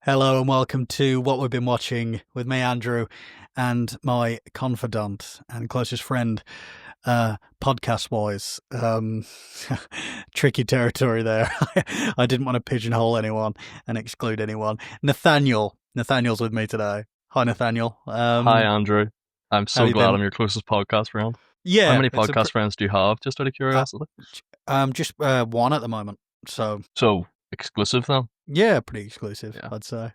Hello and welcome to What We've Been Watching with me, Andrew, and my confidant and closest friend, podcast-wise. Tricky territory there. I didn't want to pigeonhole anyone and exclude anyone. Nathaniel's with me today. Hi, Nathaniel. Hi, Andrew. I'm How have so you glad been? I'm your closest podcast friend. How Yeah, many podcast friends do you have, just out of uh, curiosity? just one at the moment. So So, exclusive then? yeah, pretty exclusive, Yeah. I'd say.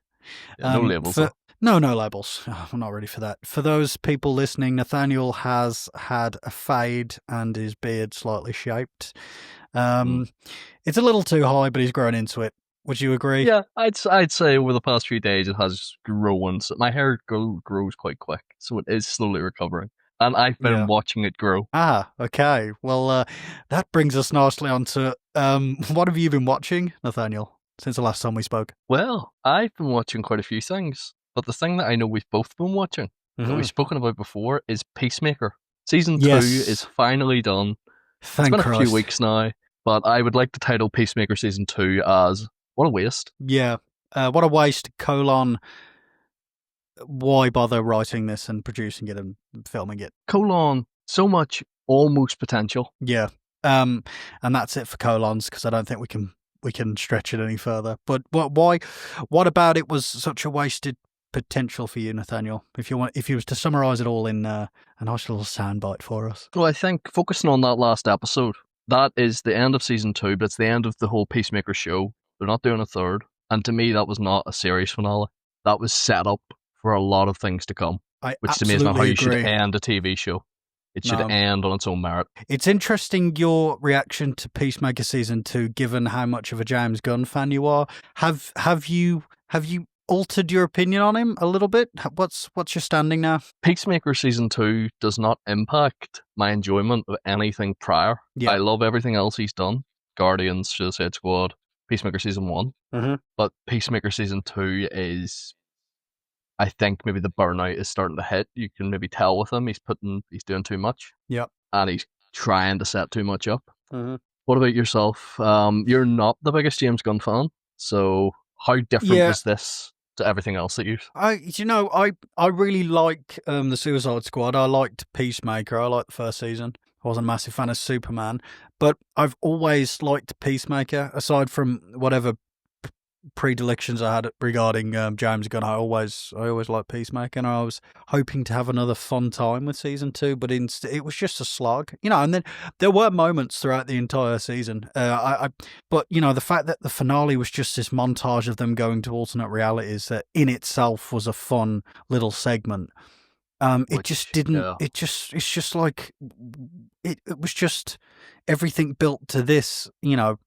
Yeah, no labels For though. no labels. I'm not ready for that. For those people listening, Nathaniel has had a fade and his beard slightly shaped. Mm. It's a little too high, but he's grown into it. Would you agree? Yeah, I'd say over the past few days it has grown. So my hair grows quite quick, so it is slowly recovering. And I've been Yeah. watching it grow. Ah, okay. Well, that brings us nicely on to what have you been watching, Nathaniel, since the last time we spoke? Well, I've been watching quite a few things, but the thing that I know we've both been watching, that we've spoken about before, is Peacemaker. Season 2 is Yes. finally done. It's Thank been a few Christ. weeks now, but I would like to title Peacemaker Season 2 as What a Waste. Yeah. What a waste, colon, why bother writing this and producing it and filming it? So much almost potential. Yeah. And that's it for colons because I don't think we can stretch it any further. But what about it was such a wasted potential for you, Nathaniel? If you was to summarize it all in a nice little soundbite for us. Well, I think focusing on that last episode, that is the end of Season 2, but it's the end of the whole Peacemaker show. They're not doing a third. And to me, that was not a series finale. That was set up for a lot of things to come, I which to me is not how absolutely you should agree. end a TV show. It should No. end on its own merit. It's interesting your reaction to Peacemaker season 2, given how much of a James Gunn fan you are. Have you altered your opinion on him a little bit? What's your standing now? Peacemaker Season 2 does not impact my enjoyment of anything prior. Yeah. I love everything else he's done. Guardians, Suicide Squad, Peacemaker Season 1. Mm-hmm. But Peacemaker Season 2 is, I think maybe the burnout is starting to hit. You can maybe tell with him, he's doing too much. Yep. And he's trying to set too much up. Mm-hmm. What about yourself? You're not the biggest James Gunn fan, so how different was this to everything else that you've... I really like the Suicide Squad. I liked Peacemaker. I liked the first season. I wasn't a massive fan of Superman, but I've always liked Peacemaker. Aside from whatever predilections I had regarding James Gunn, I always liked Peacemaker, and I was hoping to have another fun time with season 2, but it was just a slog, and then there were moments throughout the entire season. But the fact that the finale was just this montage of them going to alternate realities that in itself was a fun little segment. It just didn't. Yeah. It's just like it was just everything built to this,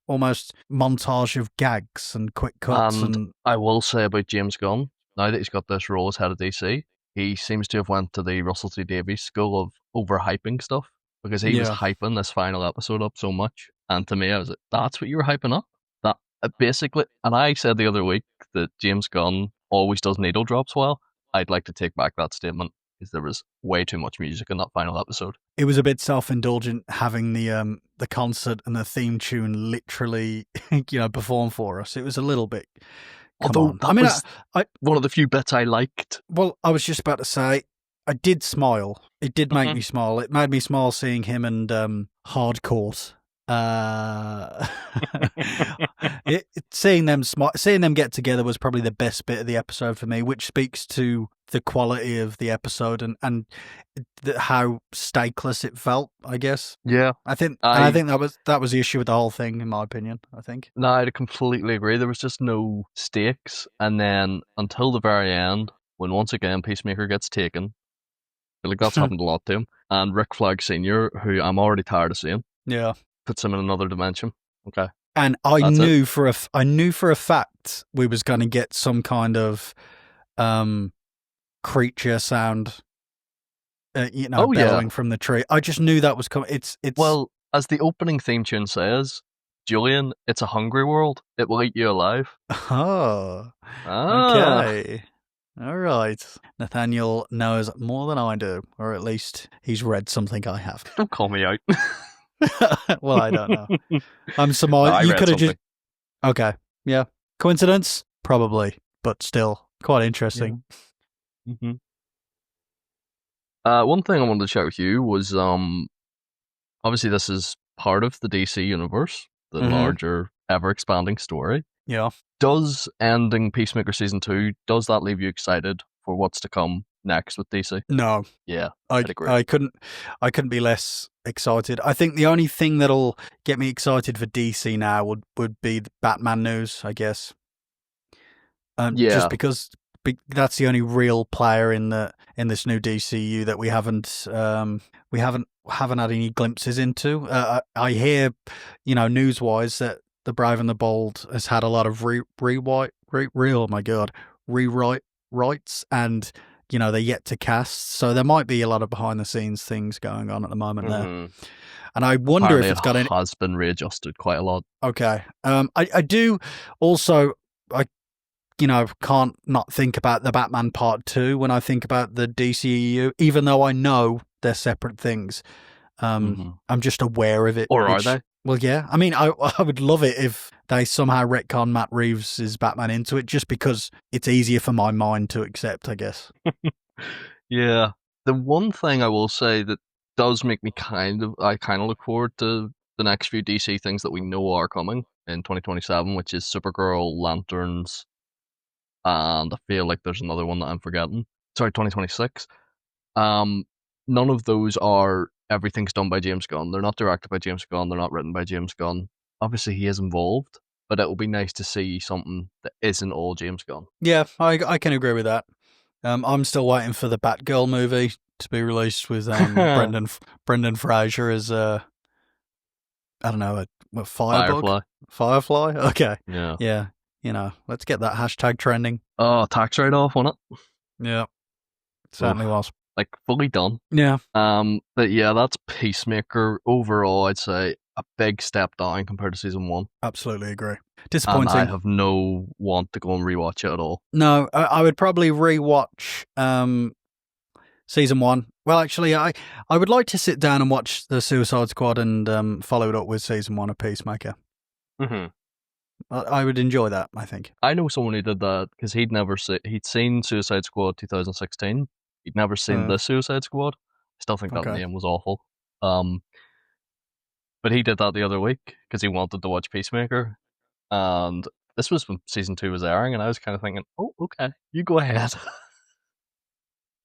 almost montage of gags and quick cuts. And I will say about James Gunn, now that he's got this role as head of DC, he seems to have went to the Russell T Davies school of overhyping stuff, because he was hyping this final episode up so much. And to me, I was like, that's what you were hyping up? That basically, and I said the other week that James Gunn always does needle drops well. I'd like to take back that statement, because there was way too much music in that final episode. It was a bit self-indulgent having the concert and the theme tune literally, performed for us. It was a little bit. Although that was one of the few bits I liked. Well, I was just about to say, I did smile. It did make me smile. It made me smile seeing him and Hardcourt. Seeing them get together was probably the best bit of the episode for me, which speaks to the quality of the episode and how stakeless it felt, I guess. Yeah, I think that was the issue with the whole thing, in my opinion. I think. No, I completely agree. There was just no stakes, and then until the very end, when once again Peacemaker gets taken, I feel like that's happened a lot to him. And Rick Flag Senior, who I'm already tired of seeing, puts him in another dimension. Okay, and I knew for a fact we was going to get some kind of creature sound, bellowing from the tree. I just knew that was coming. It's well, as the opening theme tune says, Julian, it's a hungry world. It will eat you alive. Okay. All right. Nathaniel knows more than I do, or at least he's read something I have. Don't call me out. Well, I don't know. I'm surmising. You could have just... Okay. Yeah. Coincidence? Probably. but still quite Yeah. interesting. hmm One thing I wanted to chat with you was obviously this is part of the DC universe, the Hmm. larger, ever expanding story. Yeah. Does ending Peacemaker season 2, does that leave you excited for what's to come next with DC? No, Yeah, I I'd agree. I couldn't I couldn't be less excited. I think the only thing that'll get me excited for DC now would be the Batman news, I guess. Just Yeah. because that's the only real player in this new DCU that we haven't had any glimpses into. I hear, news wise that the Brave and the Bold has had a lot of oh my god, rewrite rights, and they're yet to cast. So there might be a lot of behind the scenes things going on at the moment there, hmm and I wonder Apparently if it it's got any. has been readjusted quite a lot. Okay, I do also. I can't not think about the Batman Part 2 when I think about the DCEU, even though I know they're separate things. hmm I'm just aware of it, Or are which, they? well, yeah. I mean, I would love it if they somehow retcon Matt Reeves' Batman into it, just because it's easier for my mind to accept, I guess. Yeah. The one thing I will say that does make me I kind of look forward to the next few DC things that we know are coming in 2027, which is Supergirl, Lanterns, and I feel like there's another one that I'm forgetting. Sorry, 2026. Um, None of those are everything's done by James Gunn. They're not directed by James Gunn. They're not written by James Gunn. Obviously, he is involved, but it will be nice to see something that isn't all James Gunn. Yeah, I can agree with that. I'm still waiting for the Batgirl movie to be released with Brendan Fraser as I don't know, a firebug? Firefly. Firefly? Okay. Yeah. Yeah. Let's get that hashtag trending. Oh, tax write off on it. Yeah, Oof. certainly was. Like fully done. Yeah, But yeah, that's Peacemaker. Overall, I'd say a big step down compared to season 1. absolutely agree. And I Disappointing. have no want to go and rewatch it at all. No, I would probably rewatch season 1. Well, actually, I would like to sit down and watch the Suicide Squad and follow it up with season 1 of Peacemaker. hmm I would enjoy that, I think. I know someone who did that because he'd seen Suicide Squad 2016. He'd never seen Uh, the Suicide Squad. I still think that okay. name was awful. Um, but he did that the other week because he wanted to watch Peacemaker, and this was when season 2 was airing, and I was kind of thinking, oh, okay, you go ahead.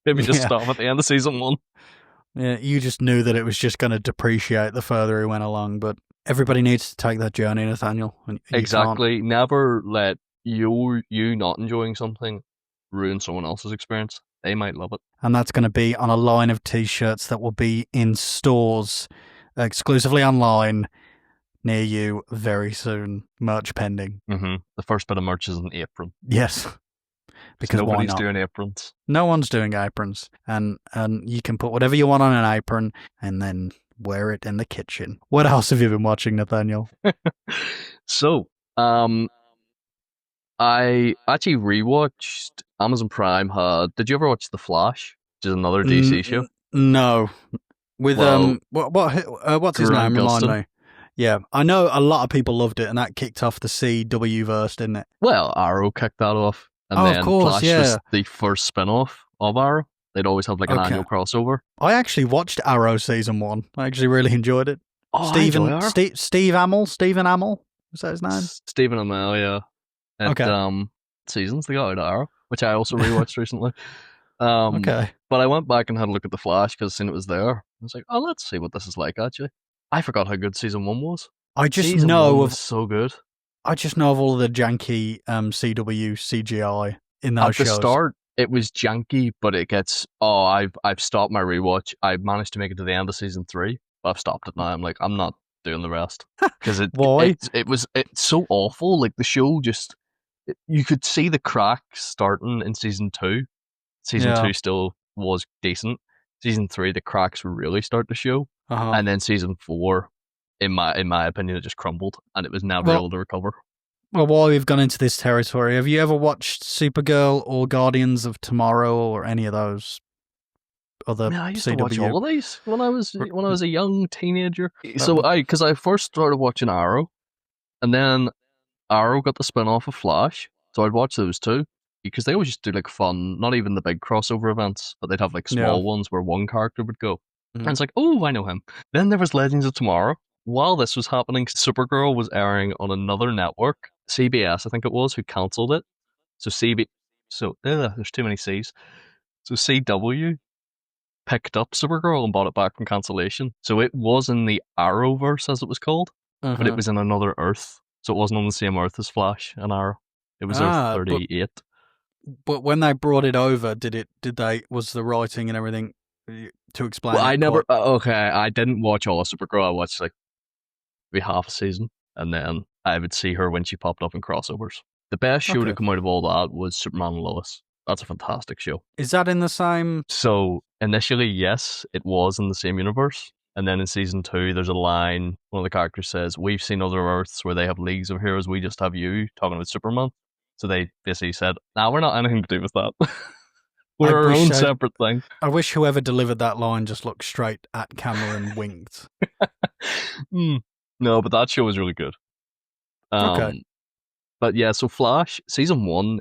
Maybe just Yeah. stop at the end of season 1. Yeah, you just knew that it was just going to depreciate the further he went along, but everybody needs to take that journey, Nathaniel, and you can't. Exactly. Never let you not enjoying something ruin someone else's experience. They might love it. And that's going to be on a line of t-shirts that will be in stores exclusively online near you very soon. Merch pending. The first bit of merch is an apron. Yes, Because because why nobody's not? doing aprons. No one's doing aprons, and you can put whatever you want on an apron and then wear it in the kitchen. What else have you been watching, Nathaniel? So, I actually rewatched Amazon Prime had. Did you ever watch The Flash, which is another DC show? No, with Well, what's his Grant name? Remind Gustin. me. Yeah, I know a lot of people loved it, and that kicked off the CW verse, didn't it? Well, Arrow kicked that off, and Oh, of then course, Flash was yeah. the first spin-off of Arrow. They'd always have like an Okay, annual crossover. I actually watched Arrow season 1. I actually really enjoyed it. Oh, I enjoy Arrow. Stephen Amell, is that his name? Stephen Amell, yeah. At Okay, seasons they got out of Arrow, which I also rewatched recently. Um, okay. but I went back and had a look at the Flash because I seen it was there. I was like, oh, let's see what this is like. Actually, I forgot how good season 1 was. I just Season know 1 of was so good. I just know of all the janky CW CGI in those At the shows. start, it was janky, but it gets. Oh, I've stopped my rewatch. I managed to make it to the end of season 3, but I've stopped it now. I'm like, I'm not doing the rest because Why? it's so awful. Like the show just, you could see the cracks starting in season 2. Season Yeah. 2 still was decent. Season 3, the cracks really start to show, Uh-huh. and then season 4, in my opinion, it just crumbled, and it was never Well, able to recover. well, while we've gone into this territory, have you ever watched Supergirl or Guardians of Tomorrow or any of those other Man, I used to watch CW? all of these when I was a young teenager. That- So because I first started watching Arrow, and then Arrow got the spin off of Flash, so I'd watch those two. because they always just do like fun, not even the big crossover events, but they'd have like Yeah. small ones where one character would go. And Mhm. it's like, oh, I know him. Then there was Legends of Tomorrow. While this was happening, Supergirl was airing on another network, CBS, I think it was, who cancelled it. So there's too many C's. So CW picked up Supergirl and bought it back from cancellation. So it was in the Arrowverse, as it was called, but it Uh-huh. was in another Earth. So it wasn't on the same Earth as Flash and Arrow. It was Earth But 38. when they brought it over, was the writing and everything to Well, explain I it never. quite? Okay, I didn't watch all of Supergirl. I watched like maybe half a season, and then I would see her when she popped up in crossovers. The best show to Okay. come out of all that was Superman and Lois. That's a fantastic show. Is that in the same? So initially, yes, it was in the same universe. And then in season 2, there's a line, one of the characters says, we've seen other Earths where they have leagues of heroes, we just have you, talking about Superman. So they basically said, nah, we're not anything to do with that. I We're our wish own separate thing. I wish whoever delivered that line just looked straight at camera and winked. No, but that show was really good. Okay. But yeah, so Flash, season 1,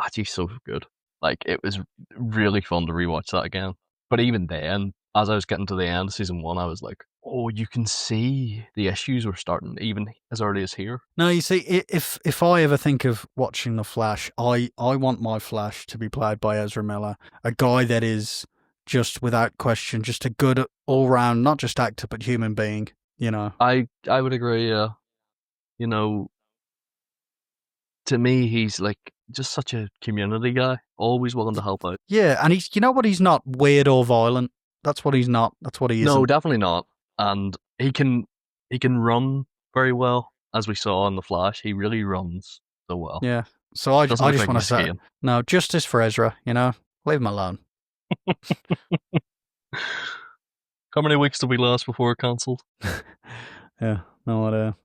actually so good. Like, it was really fun to rewatch that again. But even then, as I was getting to the end of season 1, I was like, oh, you can see the issues were starting even as early as here. No, you see, if I ever think of watching The Flash, I want my Flash to be played by Ezra Miller, a guy that is just without question, just a good all round, not just actor but human being. You know. I would agree, yeah. You know, to me, he's like just such a community guy, always willing to help out. Yeah, and you know what? He's not weird or violent. That's what he's not. That's what he No, isn't. definitely not. And he can run very well, as we saw in the Flash. He really runs so well. Yeah. So Doesn't I look just like want to he's say, skiing. no, justice for Ezra. You know, leave him alone. How many weeks did we last before it cancelled? Yeah, no idea.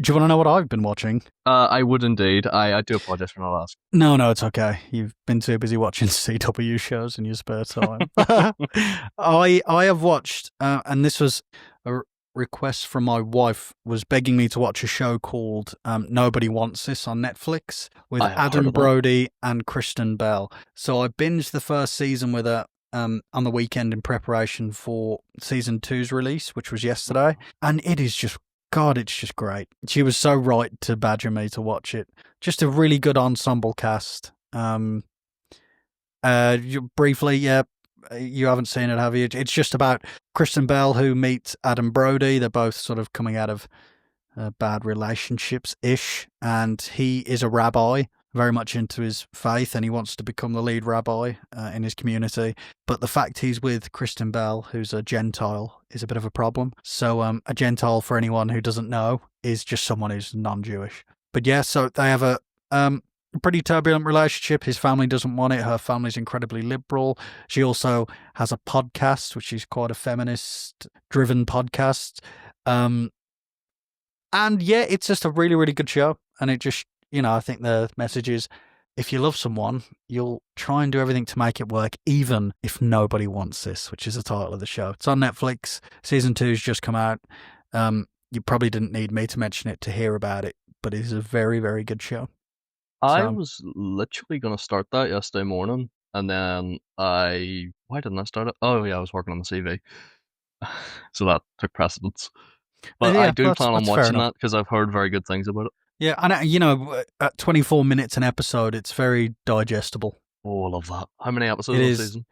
Do you want to know what I've been watching? I would indeed. I do apologize for not asking. No, it's okay. You've been too busy watching CW shows in your spare time. I have watched, and this was a request from my wife, was begging me to watch a show called Nobody Wants This on Netflix with I have heard Adam of that. Brody and Kristen Bell. So I binged the first season with her on the weekend in preparation for season 2's release, which was yesterday, and it is just God, it's just great. She was so right to badger me to watch it. Just a really good ensemble cast. Briefly, yeah, you haven't seen it, have you? It's just about Kristen Bell who meets Adam Brody. They're both sort of coming out of bad relationships-ish, and he is a rabbi, very much into his faith, and he wants to become the lead rabbi in his community. But the fact he's with Kristen Bell, who's a Gentile, is a bit of a problem. So a Gentile, for anyone who doesn't know, is just someone who's non-Jewish. But yeah, so they have a pretty turbulent relationship. His family doesn't want it. Her family's incredibly liberal. She also has a podcast, which is quite a feminist-driven podcast. And yeah, it's just a really, really good show. And it just, I think the message is if you love someone, you'll try and do everything to make it work, even if nobody wants this, which is the title of the show. It's on Netflix. Season 2's just come out. You probably didn't need me to mention it to hear about it, but it is a very, very good show. I was literally going to start that yesterday morning, and then why didn't I start it? Oh yeah, I was working on the CV, so that took precedence. But I Yeah, do plan on that's fair watching enough. that because I've heard very good things about it. Yeah, and at 24 minutes an episode, it's very digestible. Oh, I love that. How many episodes It on is season?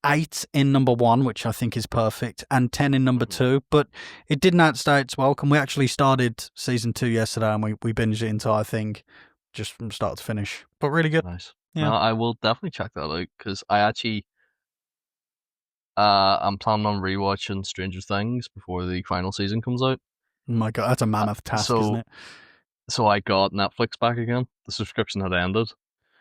8 in number 1, which I think is perfect, and 10 in number 2. But it didn't outstay its welcome. We actually started season 2 yesterday, and we binged the entire thing just from start to finish. But really good. Nice. Yeah. No, I will definitely check that out because I actually I'm planning on rewatching Stranger Things before the final season comes out. Oh my God, that's a mammoth task, isn't So it? so I got Netflix back again. The subscription had ended,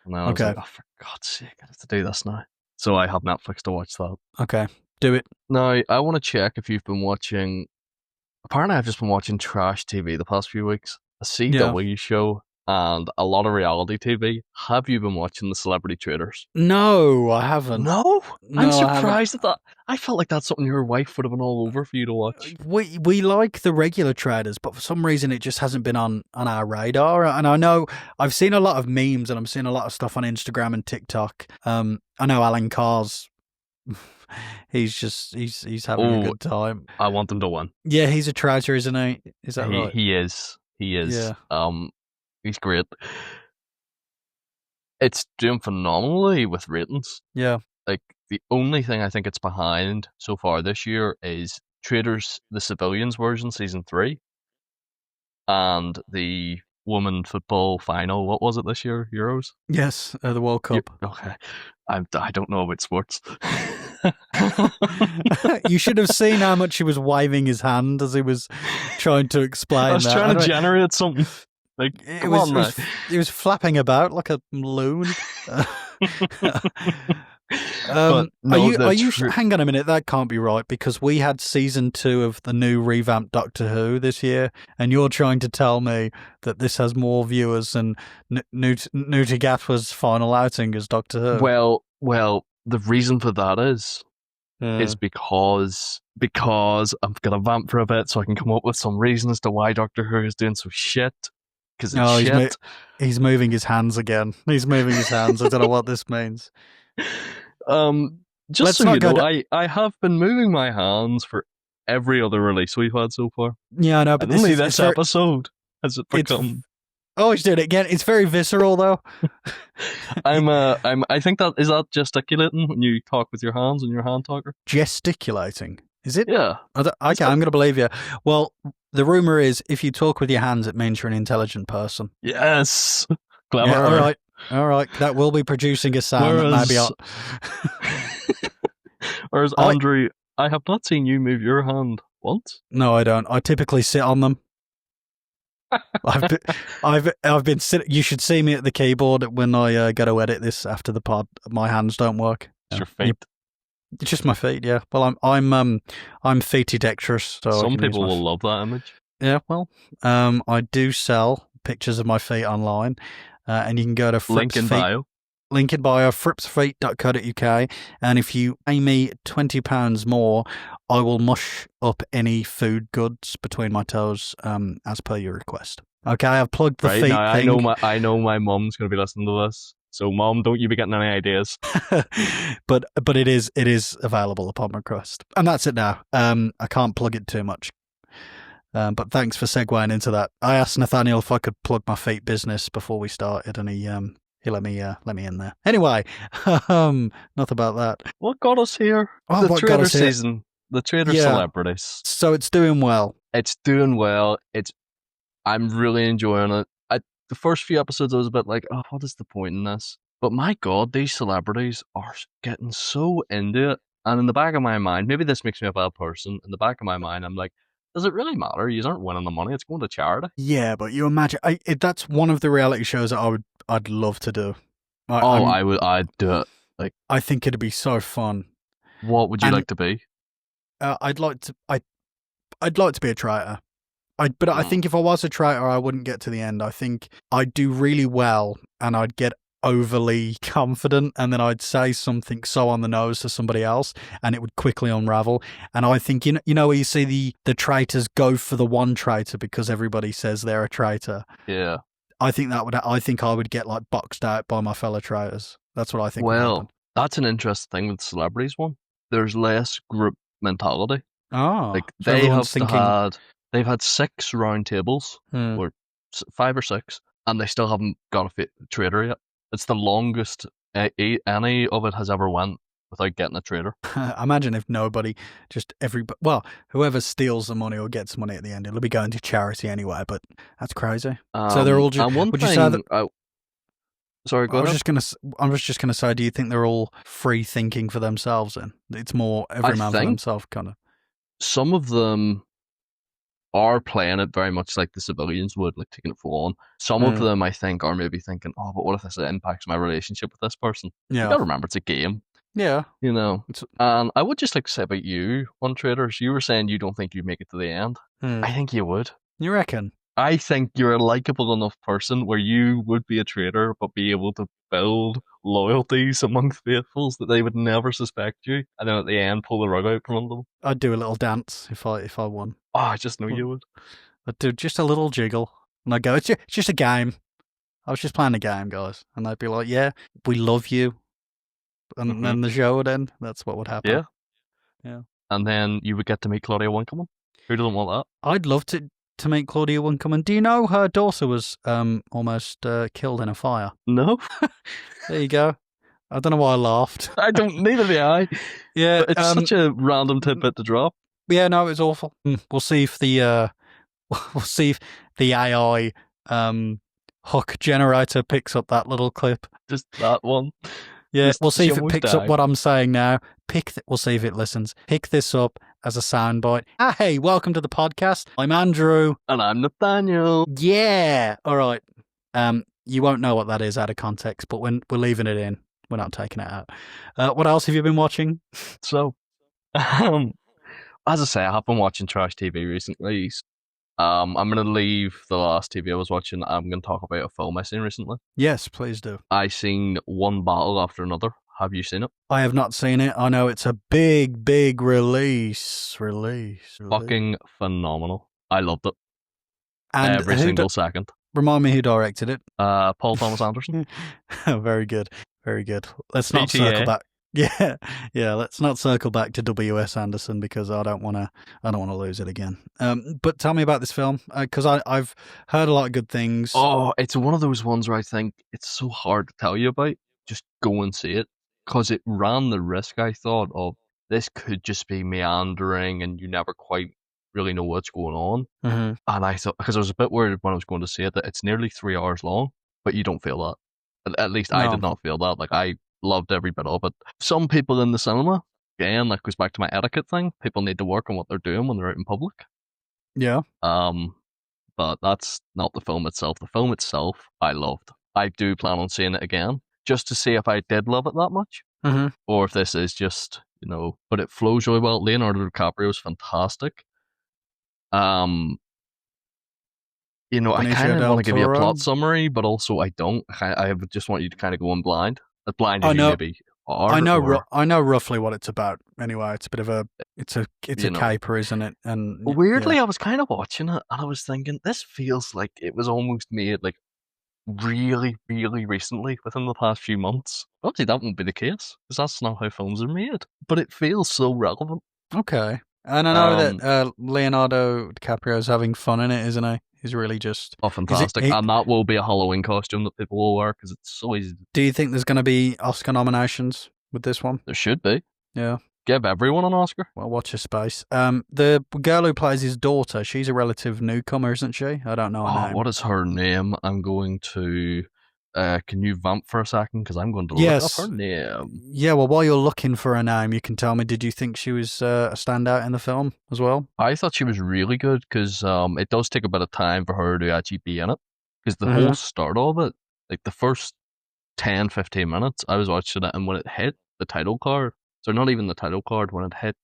and then I was Okay. like, oh, for God's sake, I have to do this now. So I have Netflix to watch that. Okay, do it. Now I want to check if you've been watching. Apparently, I've just been watching trash TV the past few weeks. A CW show and a lot of reality TV. Have you been watching the Celebrity Traders? No, I haven't. No, I'm No, I haven't. surprised at that. I felt like that's something your wife would have been all over for you to watch. We like the regular traders, but for some reason it just hasn't been on our radar. And I know I've seen a lot of memes and I'm seeing a lot of stuff on Instagram and TikTok. I know Alan Carr's he's having a good time. I want them to win. Yeah, he's a traitor, isn't he? Is that right? He is. He is. Yeah. He's great. It's doing phenomenally with ratings. Yeah. Like, the only thing I think it's behind so far this year is Traders the Civilians version season 3 and the women football final. What was it this year? Euros? Yes, the World Cup. Okay. I don't know about sports. You should have seen how much he was waving his hand as he was trying to explain. I was trying to generate something. Like, he was flapping about like a loon. But no, are you hang on a minute, that can't be right, because we had season 2 of the new revamped Doctor Who this year, and you're trying to tell me that this has more viewers than Newt Gatwa's final outing as Doctor Who. Well, the reason for that is because I'm gonna vamp for a bit so I can come up with some reason as to why Doctor Who is doing so shit. Because it's shit. He's moving his hands again. He's moving his hands. I don't know what this means. Just so you know, I have been moving my hands for every other release we've had so far. Yeah, I know, but only this episode has it become. Oh, he's doing it again. It's very visceral, though. I think that is that gesticulating when you talk with your hands and your hand talker. Gesticulating, is it? Yeah. Okay, I'm going to believe you. Well, the rumor is if you talk with your hands, it means you're an intelligent person. Yes. Clever. Yeah, all right. That will be producing a sound. Whereas Andrew, I have not seen you move your hand once. No, I don't. I typically sit on them. I've been sitting. You should see me at the keyboard when I go to edit this after the pod. My hands don't work. It's your feet. It's just my feet. Yeah. Well, I'm feety dexterous. So some people will love that image. Yeah. Well, I do sell pictures of my feet online, and you can go to link in bio. Link in bio, fripsfeet.co.uk, and if you pay me £20 more, I will mush up any food goods between my toes, as per your request. Okay, I've plugged the feet now, thing. I know my mum's going to be listening to this, so Mum, don't you be getting any ideas. but it is available upon request, and that's it now. I can't plug it too much. But thanks for segueing into that. I asked Nathaniel if I could plug my feet business before we started, and he let me in there. Anyway, not about that. What got us here? Oh, the Trader season. The Trader celebrities. So it's doing well. It's doing well. I'm really enjoying it. The first few episodes I was a bit like, oh, what is the point in this? But my God, these celebrities are getting so into it. And in the back of my mind, maybe this makes me a bad person. In the back of my mind, I'm like, does it really matter? You aren't winning the money. It's going to charity. Yeah, but you imagine that's one of the reality shows that I'd love to do. I'd do it. Like, I think it'd be so fun. What would you like to be? I'd like to be a traitor. I think if I was a traitor, I wouldn't get to the end. I think I'd do really well, and I'd get overly confident, and then I'd say something so on the nose to somebody else, and it would quickly unravel. And I think you know where you see the traitors go for the one traitor because everybody says they're a traitor. Yeah. I think I would get like boxed out by my fellow traitors. That's what I think. Well, that's an interesting thing with the celebrities one. There's less group mentality. Oh, like so they've had 6 round tables, or 5 or 6, and they still haven't got a traitor yet. It's the longest any of it has ever went without getting a traitor. Imagine if nobody, whoever steals the money or gets money at the end, it'll be going to charity anyway. But that's crazy. So they're all just. Would you say that? Sorry, go ahead. I was just gonna say, do you think they're all free thinking for themselves? Then it's more every man for himself, kind of. Some of them are playing it very much like the civilians would, like taking it full on. Some of them, I think, are maybe thinking, oh, but what if this impacts my relationship with this person? Yeah. You gotta remember, it's a game. Yeah. You know. And I would just like to say about you on Traders, you were saying you don't think you'd make it to the end. I think you would. You reckon? I think you're a likable enough person where you would be a traitor, but be able to build loyalties amongst faithfuls that they would never suspect you, and then at the end pull the rug out from under them. I'd do a little dance if I won. Oh, I just know you would. I'd do just a little jiggle, and I'd go, it's just a game. I was just playing a game, guys. And they'd be like, yeah, we love you. And then the show would end. That's what would happen. Yeah. Yeah. And then you would get to meet Claudia Winkleman. Who doesn't want that? I'd love to meet Claudia Winkleman. Do you know her daughter was almost killed in a fire? No. There you go. I don't know why I laughed. I don't, neither do I. Yeah. But it's such a random tidbit to drop. Yeah, no, it was awful. We'll see if the AI hook generator picks up that little clip. Just that one. Yeah, Just we'll see if it picks up died. what I'm saying now. We'll see if it listens. Pick this up as a soundbite. Hey, welcome to the podcast. I'm Andrew. And I'm Nathaniel. Yeah. All right. You won't know what that is out of context, but we're leaving it in. We're not taking it out. What else have you been watching? So, as I say, I have been watching trash TV recently. I'm going to leave the last TV I was watching. I'm going to talk about a film I seen recently. Yes, please do. I seen One Battle After Another. Have you seen it? I have not seen it. I know it's a big release. Fucking phenomenal. I loved it. And every single second. Remind me who directed it. Paul Thomas Anderson. Very good. Very good. Let's not circle back. Yeah, let's not circle back to W.S. Anderson because I don't want to lose it again. But tell me about this film because I've heard a lot of good things. Oh, it's one of those ones where I think it's so hard to tell you about. Just go and see it because it ran the risk, I thought, of this could just be meandering and you never quite really know what's going on. Mm-hmm. And I thought, because I was a bit worried when I was going to see it, that it's nearly 3 hours long, but you don't feel that. At least I did not feel that. Like, I loved every bit of it. Some people in the cinema, again, that goes back to my etiquette thing. People need to work on what they're doing when they're out in public. Yeah. But that's not the film itself. The film itself, I loved. I do plan on seeing it again, just to see if I did love it that much, or if this is just, but it flows really well. Leonardo DiCaprio is fantastic. I kind of want to give you a plot summary, but also I don't. I just want you to kind of go in blind. As blind as you maybe are. I know roughly what it's about. Anyway, it's a bit of a caper, isn't it? And weirdly, I was kind of watching it, and I was thinking, this feels like it was almost made like really, really recently, within the past few months. Obviously, that won't be the case because that's not how films are made. But it feels so relevant. Okay, and I know that Leonardo DiCaprio is having fun in it, isn't he? He's really just fantastic, and that will be a Halloween costume that people will wear because it's so easy. Do you think there's going to be Oscar nominations with this one? There should be. Yeah, give everyone an Oscar. Well, watch your space. The girl who plays his daughter, she's a relative newcomer, isn't she? I don't know her name. What is her name? I'm going to. Can you vamp for a second? Because I'm going to look up her name. Yeah, well, while you're looking for her name, you can tell me, did you think she was a standout in the film as well? I thought she was really good because it does take a bit of time for her to actually be in it. Because the whole start of it, like the first 10, 15 minutes, I was watching it, and when it hit the title card, so not even the title card, when it hit,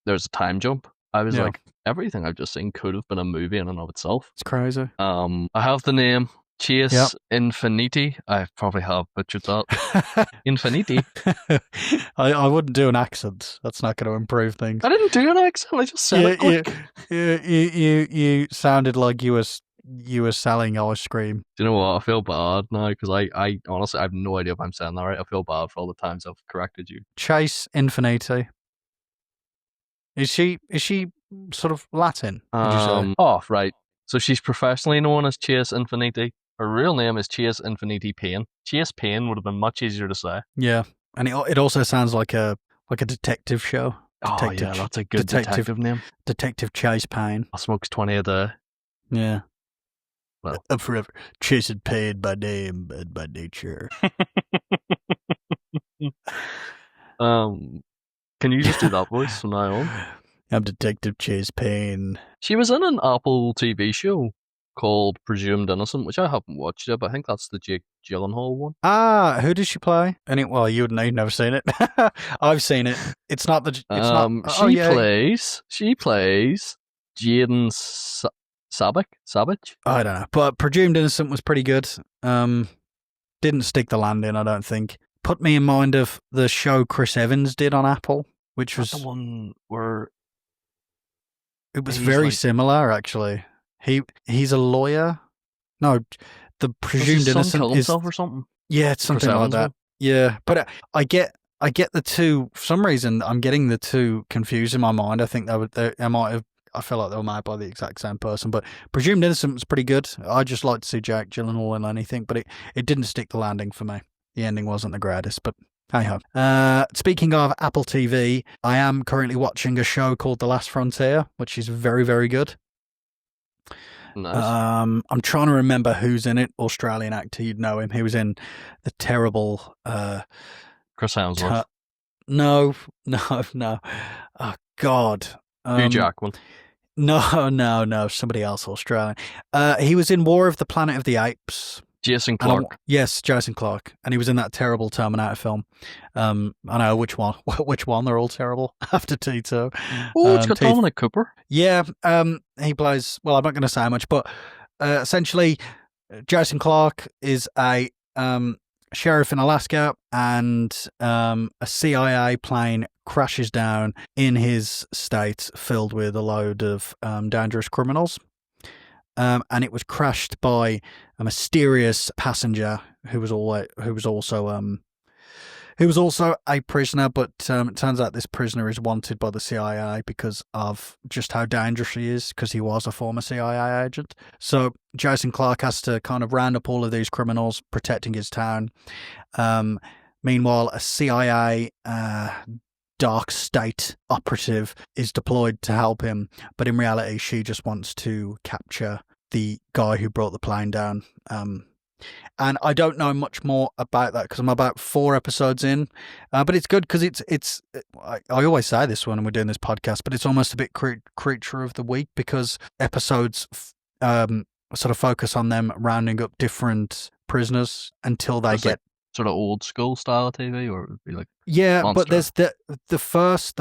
there's a time jump. I was like, everything I've just seen could have been a movie in and of itself. It's crazy. I have the name Chase Infiniti. I probably have butchered that. Infiniti. I wouldn't do an accent. That's not going to improve things. I didn't do an accent. I just said it quick. You sounded like you were selling ice cream. Do you know what? I feel bad now because I honestly I have no idea if I'm saying that right. I feel bad for all the times I've corrected you. Chase Infiniti. Is she sort of Latin? Would you say? Oh, right. So she's professionally known as Chase Infiniti. Her real name is Chase Infiniti Payne. Chase Payne would have been much easier to say. Yeah, and it also sounds like a detective show. Yeah, that's a good detective name. Detective Chase Payne. I smokes 20 a day. Yeah. Well, I'm forever chasing Payne by name and by nature. Can you just do that voice from now on? I'm Detective Chase Payne. She was in an Apple TV show called Presumed Innocent, which I haven't watched yet, but I think that's the Jake Gyllenhaal one. Who does she play? Well, you've never seen it. I've seen it. It's not the. It's She plays Savage. I don't know, but Presumed Innocent was pretty good. Didn't stick the landing, I don't think. Put me in mind of the show Chris Evans did on Apple, which was the one where it was very similar actually. He's a lawyer. No, the Presumed Innocent kill is himself or something. Yeah, it's something like that. Yeah, but I get the two. For some reason, I'm getting the two confused in my mind. I think I might have. I feel like they were made by the exact same person. But Presumed Innocent was pretty good. I just like to see Jake Gyllenhaal in anything, but it didn't stick the landing for me. The ending wasn't the greatest, but hey ho. Speaking of Apple TV, I am currently watching a show called The Last Frontier, which is very, very good. Nice. I'm trying to remember who's in it. Australian actor, you'd know him. He was in the terrible Chris Hemsworth. No. Oh God. Hugh Jackman. No. Somebody else Australian. He was in War of the Planet of the Apes. Jason Clarke. Yes, Jason Clarke, and he was in that terrible Terminator film. I know which one. Which one? They're all terrible. After T2. Oh, it's got Dominic Cooper. Yeah. He plays. Well, I'm not going to say much, but essentially, Jason Clarke is a sheriff in Alaska, and a CIA plane crashes down in his state, filled with a load of dangerous criminals. And it was crashed by a mysterious passenger who was also a prisoner, but it turns out this prisoner is wanted by the CIA because of just how dangerous he is, because he was a former CIA agent. So Jason Clarke has to kind of round up all of these criminals, protecting his town. Meanwhile, a CIA dark state operative is deployed to help him, but in reality she just wants to capture the guy who brought the plane down. And I don't know much more about that because I'm about 4 episodes in, but it's good because I always say this when we're doing this podcast, but it's almost a bit creature of the week because episodes sort of focus on them rounding up different prisoners until they get sort of old school style of TV, or would it be like Monster? But there's the first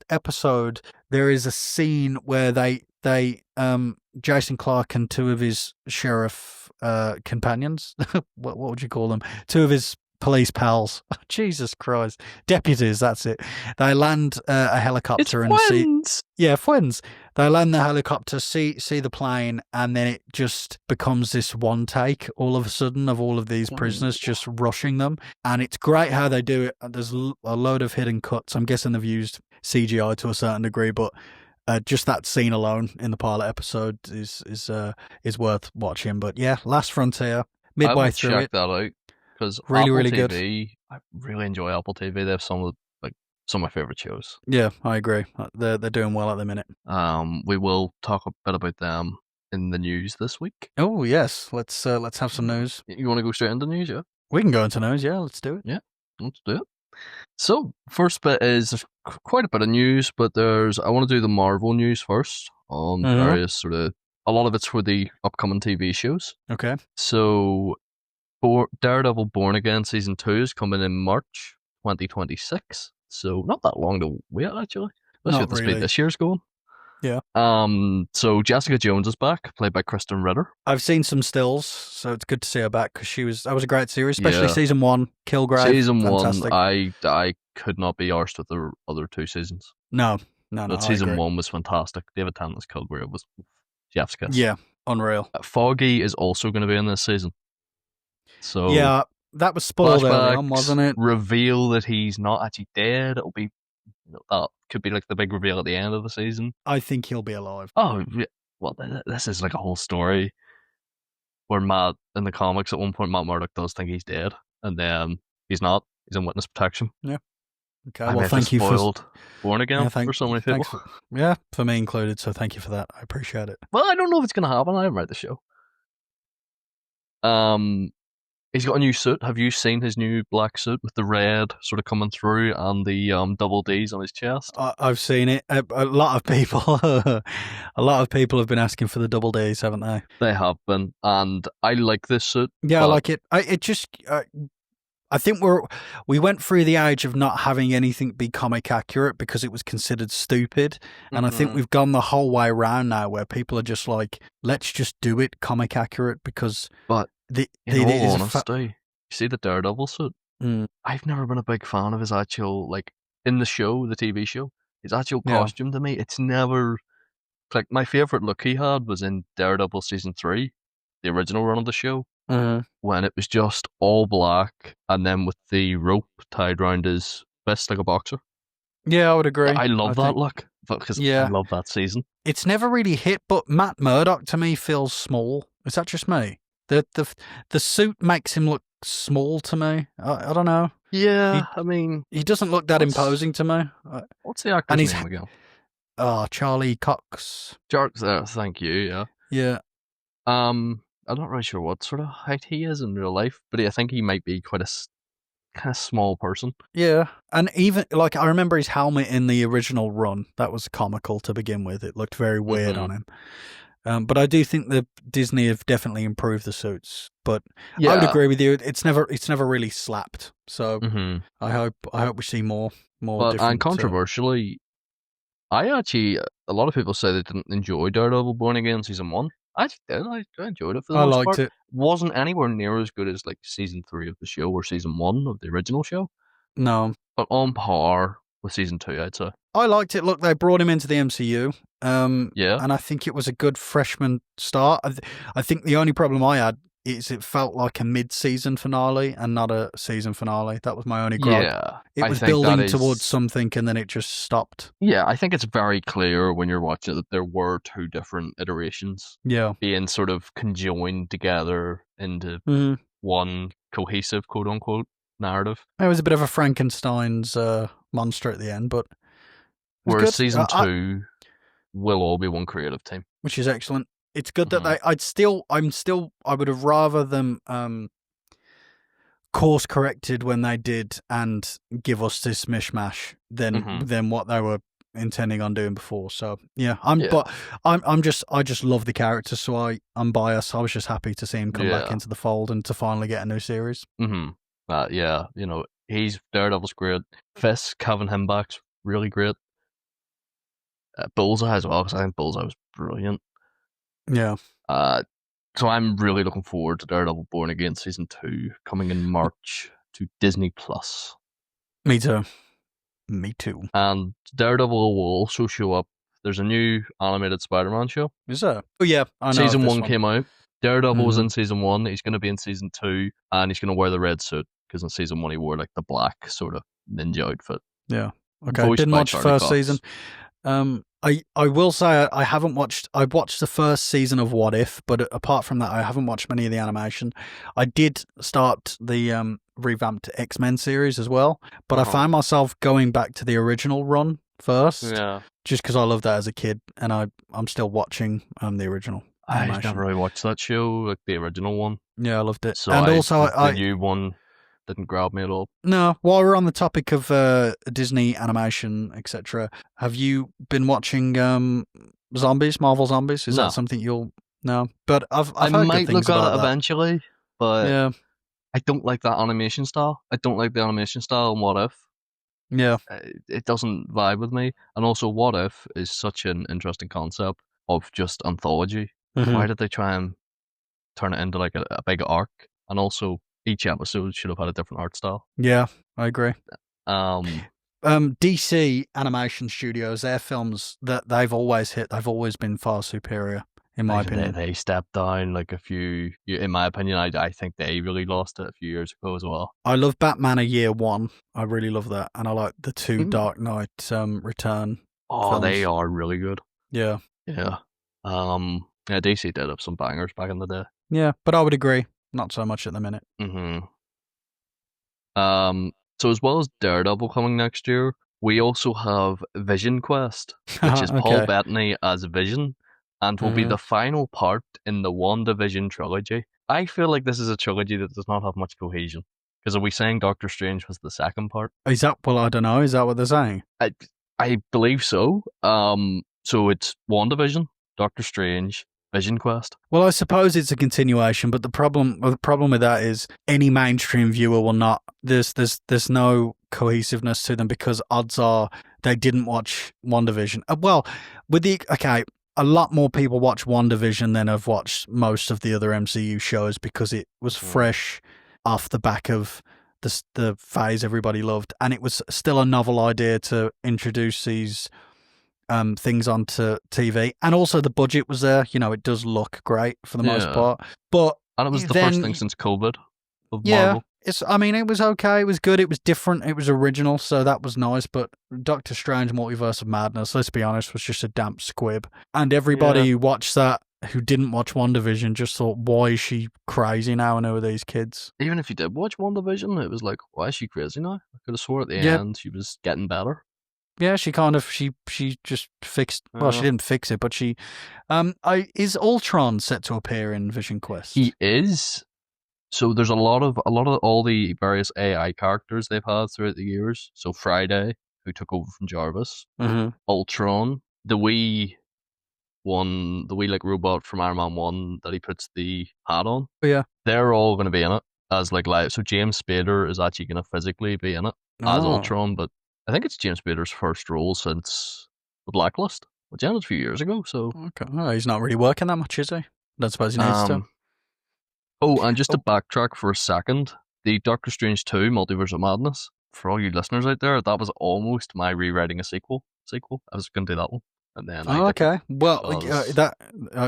episode. There is a scene where they Jason Clarke and 2 of his sheriff companions, what would you call them? 2 of his police pals. Jesus Christ, deputies. That's it. They land a helicopter and friends. Friends. They land the helicopter, see the plane, and then it just becomes this one take all of a sudden of all of these prisoners just rushing them, and it's great how they do it. There's a load of hidden cuts. I'm guessing they've used CGI to a certain degree, but just that scene alone in the pilot episode is worth watching. But yeah, Last Frontier, midway through it. Check that out because really TV, good. I really enjoy Apple TV. They have some of my favorite shows. Yeah, I agree. They're doing well at the minute. We will talk a bit about them in the news this week. Oh yes, let's have some news. You want to go straight into news? Yeah, we can go into news. Yeah, let's do it. Yeah, let's do it. So, first bit is quite a bit of news, but I want to do the Marvel news first on various sort of, a lot of it's for the upcoming TV shows. Okay. So, Daredevil Born Again Season 2 is coming in March 2026. So, not that long to wait, actually. Let's see what the speed this year's going. Yeah. So Jessica Jones is back, played by Kristen Ritter. I've seen some stills, so it's good to see her back because that was a great series, especially season 1, Kilgrave. Season fantastic. 1, I could not be arsed with the other 2 seasons. No. But season 1 was fantastic. David Tennant's Kilgrave was chef's kiss. Yeah, unreal. Foggy is also going to be in this season. So yeah, that was spoiled early on, wasn't it? Reveal that he's not actually dead. It'll be that could be like the big reveal at the end of the season. I think he'll be alive. Oh, well, this is like a whole story where Matt, in the comics, at one point, Matt Murdock does think he's dead, and then he's not. He's in witness protection. Yeah. Okay, well, thank you for Born Again for so many people. For me included, so thank you for that. I appreciate it. Well, I don't know if it's going to happen. I haven't read the show. He's got a new suit. Have you seen his new black suit with the red sort of coming through and the double D's on his chest? I've seen it. A lot of people, have been asking for the double D's, haven't they? They have been, and I like this suit. Yeah, I like it. I think we went through the age of not having anything be comic accurate because it was considered stupid, and I think Mm-hmm. we've gone the whole way around now, where people are just like, let's just do it comic accurate because But in it all is honesty, you see the Daredevil suit. Mm, I've never been a big fan of his actual like in the show, the TV show. His actual yeah. costume to me, it's never like my favorite look he had was in Daredevil season 3, the original run of the show, Uh, when it was just all black and then with the rope tied around his fist like a boxer. yeah, I would agree. I I love that think look because I yeah, love that season. it's never really hit, but Matt Murdock to me feels small. Is that just me? The suit makes him look small to me. I don't know. Yeah, He I mean, he doesn't look that what's imposing to me. what's the And actor's he's name again? Charlie Cox. Jark, thank you. Yeah. Yeah, I'm not really sure what sort of height he is in real life, but I think he might be quite a kind of small person. yeah. And even like I remember his helmet in the original run. That was comical to begin with. It looked very weird Hmm. on him. But I do think that Disney have definitely improved the suits. But I would Yeah. agree with you. It's never really slapped. So Hmm. I hope we see more But and different. controversially, I actually a lot of people say they didn't enjoy Daredevil Born Again season 1. I actually did. I enjoyed it for the I most liked part. it. Wasn't anywhere near as good as like season 3 of the show or season 1 of the original show, No, but on par with season 2, I'd say. I liked it. Look, they brought him into the MCU. Yeah. And I think it was a good freshman start. I think the only problem I had is it felt like a mid-season finale and not a season finale. That was my only gripe. Yeah. It I was think that building towards is. something and then it just stopped. Yeah, I think it's very clear when you're watching it that there were two different iterations Yeah. being sort of conjoined together into Mm. one cohesive, quote unquote, narrative. It was a bit of a Frankenstein's monster at the end, but it was Whereas good. season 2 will all be one creative team. Which is excellent. It's good that Hmm. I would have rather them course corrected when they did and give us this mishmash Hmm. than what they were intending on doing before. So yeah, Yeah. I just love the character, so I'm biased. I was just happy to see him come back Yeah. into the fold and to finally get a new series. Hmm. Yeah, he's Daredevil's great. Fisk, having him back's really great. Bullseye as well, because I think Bullseye was brilliant. Yeah. Uh, so I'm really looking forward to Daredevil Born Again season 2 coming in March to Disney Plus. Me too. Me too. And Daredevil will also show up. There's a new animated Spider-Man show. Is there? Oh yeah, I know. Season of this 1 one. came out. Daredevil was Mhm. in season 1. He's going to be in season 2, and he's going to wear the red suit because in season 1 he wore like the black sort of ninja outfit. Yeah. Okay. Voiced Didn't by watch the Charlie first Cox. season. I will say I haven't watched. I watched the first season of What If, but apart from that, I haven't watched many of the animation. I did start the revamped X-Men series as well, but I found myself going back to the original run first, Yeah. just because I loved that as a kid, and I'm still watching the original animation. I've never really watched that show, like the original one. Yeah, I loved it. So And also, the new one didn't grab me at all. No, while we're on the topic of Disney animation, etc., have you been watching Zombies, Marvel Zombies? Is No. that something you'll no? But I've I heard good might things look at about it that. eventually, but Yeah, I don't like that animation style. I don't like the animation style in What If. yeah, It doesn't vibe with me. And also, What If is such an interesting concept of just anthology. Mhm. Why did they try and turn it into like a big arc? And also, each episode should have had a different art style. yeah. I agree. Um, DC Animation Studios, their films that they've always hit, they've always been far superior, in my opinion. They stepped down like a few. In my opinion, I think they really lost it a few years ago as well. I love Batman a Year One. I really love that, and I like the two Dark Knight Return. Oh, films. they are really good. Yeah. Yeah. Yeah, DC did have some bangers back in the day. Yeah, but I would agree. Not so much at the minute. Mm-hmm. So as well as Daredevil coming next year, we also have Vision Quest, which is Paul Okay. Bettany as Vision, and will be the final part in the WandaVision trilogy. I feel like this is a trilogy that does not have much cohesion. Because are we saying Doctor Strange was the second part? Is that, well, I don't know. Is that what they're saying? I believe so. So it's WandaVision, Doctor Strange, Vision Quest. Well, I suppose it's a continuation, but the problem with that is any mainstream viewer will not. There's no cohesiveness to them because odds are they didn't watch WandaVision. Well, a lot more people watch WandaVision than have watched most of the other MCU shows because it was fresh off the back of the phase everybody loved, and it was still a novel idea to introduce these things onto TV, and also the budget was there. It does look great for the most part, but and it was the first thing since COVID of Marvel. It was okay. It was good. It was different. It was original, so that was nice. But Doctor Strange: Multiverse of Madness, let's be honest, was just a damp squib, and everybody who watched that who didn't watch WandaVision just thought, "Why is she crazy now? And who are these kids?" Even if you did watch WandaVision, it was like, "Why is she crazy now?" I could have swore at the end she was getting better. Yeah, she kind of she just fixed. Well, she didn't fix it, but she. Is Ultron set to appear in Vision Quest? He is. So there's a lot of all the various AI characters they've had throughout the years. So Friday, who took over from Jarvis, Ultron, the wee like robot from Iron Man 1 that he puts the hat on. Oh, yeah, they're all going to be in it as like live. So James Spader is actually going to physically be in it as Ultron, but I think it's James Spader's first role since The Blacklist, which ended a few years ago. So okay, he's not really working that much, is he? I don't suppose he needs to. Oh, and just to backtrack for a second, the Doctor Strange 2 Multiverse of Madness, for all you listeners out there, that was almost my rewriting a sequel. I was going to do that one. And then okay. Well,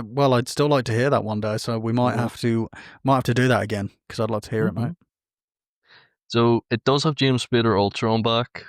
well, I'd still like to hear that one day, so we might have to do that again because I'd like to hear it, mate. So it does have James Spader Ultron back.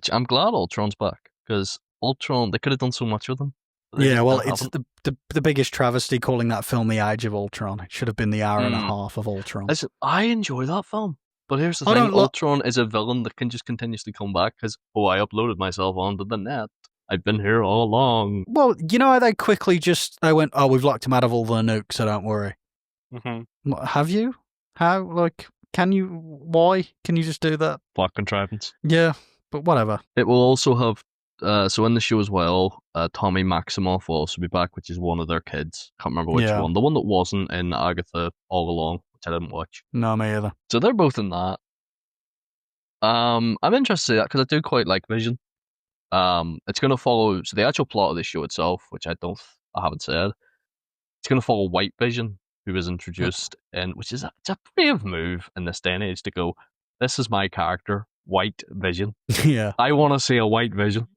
I'm glad Ultron's back because Ultron, they could have done so much with him. Yeah, well, it's the biggest travesty calling that film The Age of Ultron. It should have been the hour and a half of Ultron. Listen, I enjoy that film. But here's the thing, Ultron is a villain that can just continuously come back because, I uploaded myself onto the net. I've been here all along. Well, you know how they quickly they went, we've locked him out of all the nukes, so don't worry. Have you? How? Like, why? Can you just do that? Plot contrivance. Yeah, but whatever. It will also have, so in the show as well, Tommy Maximoff will also be back, which is one of their kids. Can't remember which one. The one that wasn't in Agatha All Along, which I didn't watch. No, me either. So they're both in that. I'm interested in that because I do quite like Vision. It's going to follow, so the actual plot of the show itself, which I haven't said, it's going to follow White Vision, who was introduced in, which is it's a brave move in this day and age to go, this is my character, White Vision. Yeah. I want to see a White Vision.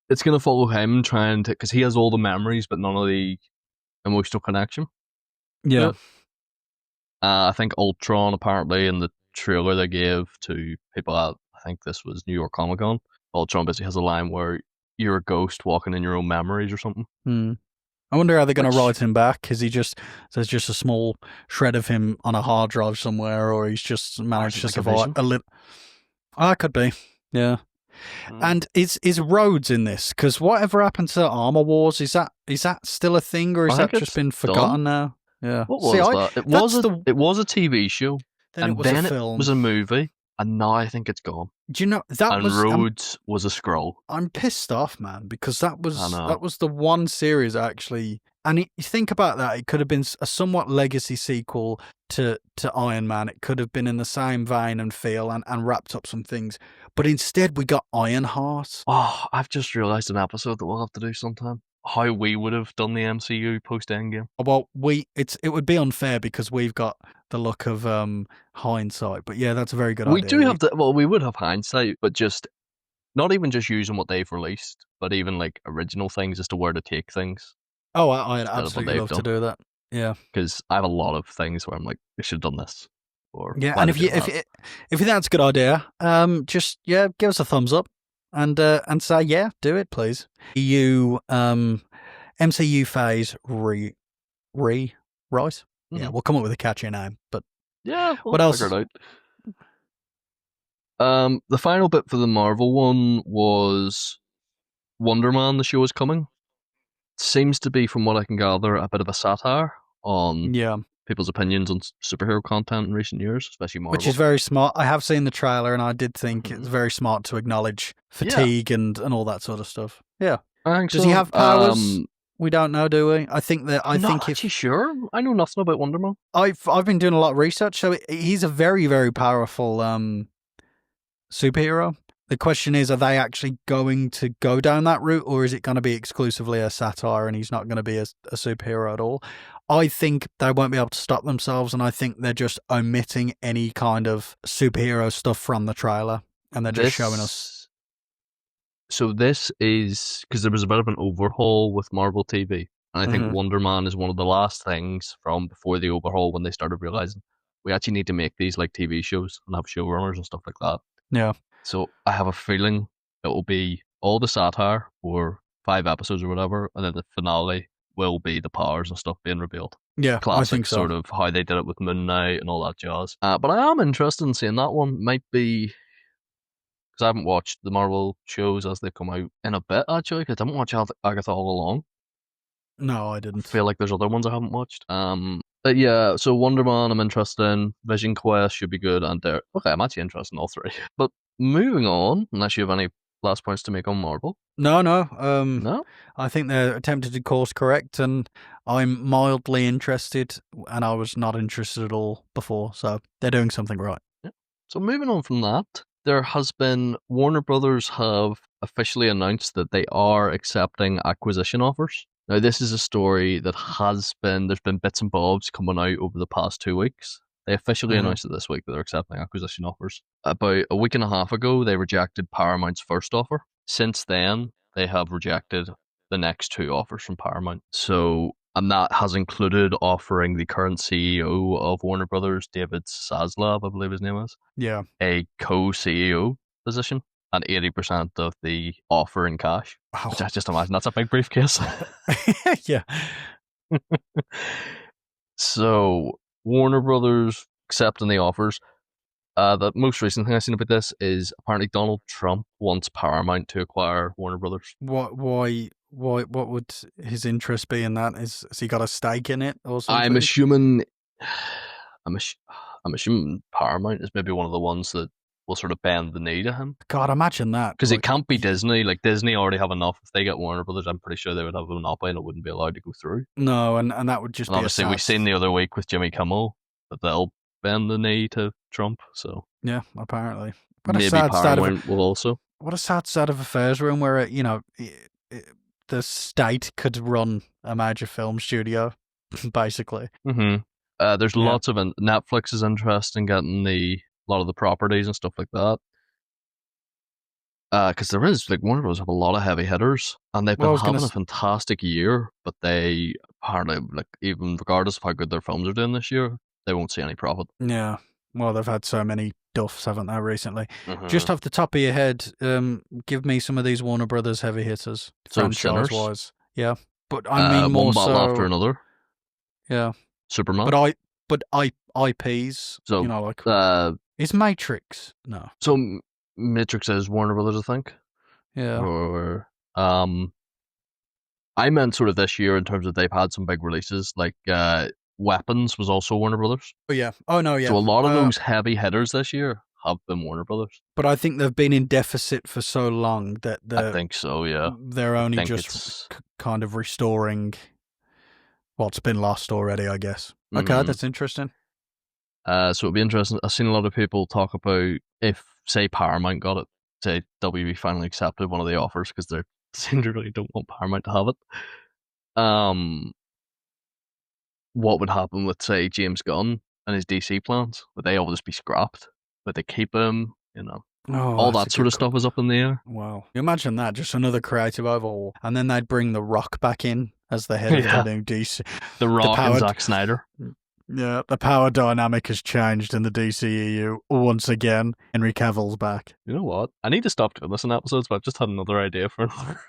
It's going to follow him trying to, because he has all the memories, but none of the emotional connection. Yeah. I think Ultron, apparently, in the trailer they gave to people at, I think this was New York Comic Con, Ultron basically has a line where you're a ghost walking in your own memories or something. I wonder how they're going to write him back. Is there's just a small shred of him on a hard drive somewhere, or he's just managed to survive a little? That could be, yeah. And is Rhodes in this? Because whatever happened to Armor Wars, is that still a thing, or has that just been forgotten now? Yeah. What was that? It was a TV show, then it was a film. It was a movie, and now I think it's gone. Do you know Rhodes was a scroll. I'm pissed off, man, because that was the one series actually. And you think about that, it could have been a somewhat legacy sequel to Iron Man. It could have been in the same vein and feel and wrapped up some things. But instead, we got Ironheart. Oh, I've just realised an episode that we'll have to do sometime. How we would have done the MCU post Endgame. Well, it would be unfair because we've got the look of hindsight. But yeah, that's a very good idea. We do have we would have hindsight, but just not even just using what they've released, but even like original things as to where to take things. Oh, I'd absolutely love to do that. Yeah, because I have a lot of things where I'm like, I should have done this. Or yeah, and if you think that's a good idea, just give us a thumbs up and say yeah, do it, please. MCU phase right? Yeah, we'll come up with a catchy name, but yeah, what else? Figure it out. The final bit for the Marvel one was Wonder Man. The show is coming. Seems to be, from what I can gather, a bit of a satire on people's opinions on superhero content in recent years, especially Marvel. Which is very smart. I have seen the trailer, and I did think it's very smart to acknowledge fatigue and all that sort of stuff. Yeah. I think Does he so. have powers? We don't know, do we? I think that I'm I not think actually if sure. I know nothing about Wonder Man. I've been doing a lot of research, so he's a very very powerful superhero. The question is, are they actually going to go down that route, or is it going to be exclusively a satire and he's not going to be a superhero at all? I think they won't be able to stop themselves, and I think they're just omitting any kind of superhero stuff from the trailer, and they're just showing us. This is because there was a bit of an overhaul with Marvel TV, and I think Mm-hmm. Wonder Man is one of the last things from before the overhaul when they started realizing we actually need to make these like TV shows and have showrunners and stuff like that. Yeah. So I have a feeling it will be all the satire for 5 episodes or whatever, and then the finale will be the powers and stuff being revealed. Yeah, I think Classic so. sort of how they did it with Moon Knight and all that jazz. But I am interested in seeing that one. Might be because I haven't watched the Marvel shows as they come out in a bit actually. Because I haven't watched Agatha all along. No, I I didn't. feel like there's other ones I haven't watched. But yeah, so Wonder Man I'm interested in. Vision Quest should be good, and there. Okay, I'm actually interested in all three. But moving on, unless you have any last points to make on Marvel. No, no. No. I think they're attempted to course correct, and I'm mildly interested, and I was not interested at all before, so they're doing something right. Yeah. So moving on from that, there has been Warner Brothers have officially announced that they are accepting acquisition offers. Now, this is a story that there's been bits and bobs coming out over the past 2 weeks. They officially Mm-hmm. announced it this week that they're accepting acquisition offers. About a week and a half ago, they rejected Paramount's first offer. Since then, they have rejected the next two offers from Paramount. So, and that has included offering the current CEO of Warner Brothers, David Zaslav, I believe his name is, Yeah. a co-CEO position and 80% of the offer in cash, which I Wow. just imagine that's a big briefcase. Yeah. So Warner Brothers accepting the offers. The most recent thing I've seen about this is apparently Donald Trump wants Paramount to acquire Warner Brothers. What? Why? Why? What would his interest be in that? Has he got a stake in it or I'm something? assuming, I'm, ass- I'm assuming Paramount is maybe one of the ones that will sort of bend the knee to him. God, imagine that. Because it Like, can't be Disney. Like Disney already have enough. If they get Warner Brothers, I'm pretty sure they would have a monopoly and it wouldn't be allowed to go through. no, and that would just And be a obviously, we've sad. seen the other week with Jimmy Kimmel that they'll bend the knee to Trump. So Yeah, apparently. What a maybe sad state of Paramount will also. what a sad state of affairs room where the state could run a major film studio, basically. Mm-hmm. There's Yeah. lots of Netflix is interested in getting a lot of the properties and stuff like that. Because there is like Warner Bros have a lot of heavy hitters, and they've Well, I been was gonna. having a fantastic year. But they apparently, like, even regardless of how good their films are doing this year, they won't see any profit. Yeah. Well, they've had so many duffs, haven't they, recently? Mm-hmm. Just off the top of your head, give me some of these Warner Brothers heavy hitters, So franchise Sinners, wise. Yeah, but I mean more one battle after so. another. Yeah, Superman. but IPs. So, Like uh, is Matrix? No. so Matrix is Warner Brothers, I think. Yeah. Or I meant sort of this year in terms of they've had some big releases, like Weapons was also Warner Brothers. Oh yeah. Oh no. So Yeah. a lot of those heavy hitters this year have been Warner Brothers. But I think they've been in deficit for so long that I think so, yeah. they're I only think just kind of restoring what's been lost already, I guess. Okay, mm, that's interesting. so it'll be interesting. I've seen a lot of people talk about if, say, Paramount got it, say WB finally accepted one of the offers because they seem to really don't want Paramount to have it. What would happen with, say, James Gunn and his DC plans? Would they all just be scrapped? Would they keep him? Oh, All that's a that sort good. of stuff is up in the air. Wow. You imagine that, just another creative overhaul. And then they'd bring The Rock back in as the head Yeah. of the new DC. The Rock and powered- Zack Snyder. Yeah, the power dynamic has changed in the DCEU once again. Henry Cavill's back. You know what? I need to stop doing this in episodes, but I've just had another idea for another.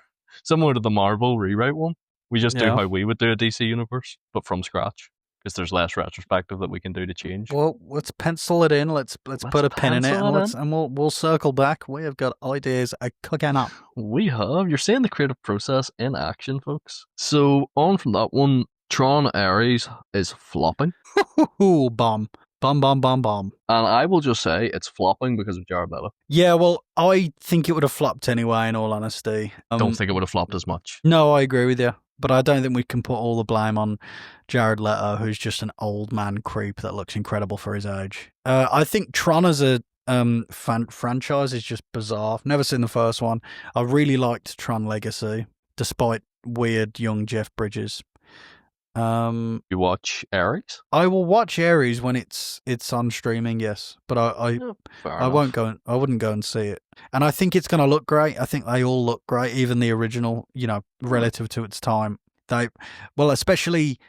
Similar to the Marvel rewrite one. We just do Yeah. how we would do a DC universe, but from scratch. Because there's less retrospective that we can do to change. Well, let's pencil it in. Let's put a pin in it, pencil it and we'll circle back. We have got ideas cooking up. We have. You're seeing the creative process in action, folks. So on from that one, Tron Ares is flopping. Bomb. Bomb, bomb, bomb, bomb. And I will just say it's flopping because of Jared Leto. Yeah, well, I think it would have flopped anyway, in all honesty. Don't think it would have flopped as much. No, I agree with you. But I don't think we can put all the blame on Jared Leto, who's just an old man creep that looks incredible for his age. I think Tron as a franchise is just bizarre. Never seen the first one. I really liked Tron Legacy, despite weird young Jeff Bridges. You watch Ares? I will watch Ares when it's on streaming, yes, but I won't go. I wouldn't go and see it. And I think it's going to look great. I think they all look great, even the original. Relative to its time, especially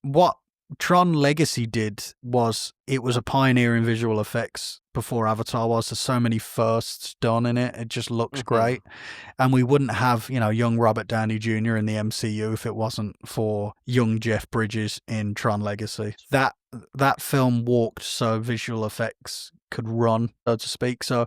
what Tron Legacy did was it was a pioneer in visual effects before Avatar was. There's so many firsts done in it. It just looks great. And we wouldn't have, young Robert Downey Jr. in the MCU if it wasn't for young Jeff Bridges in Tron Legacy. That film walked so visual effects could run, so to speak. So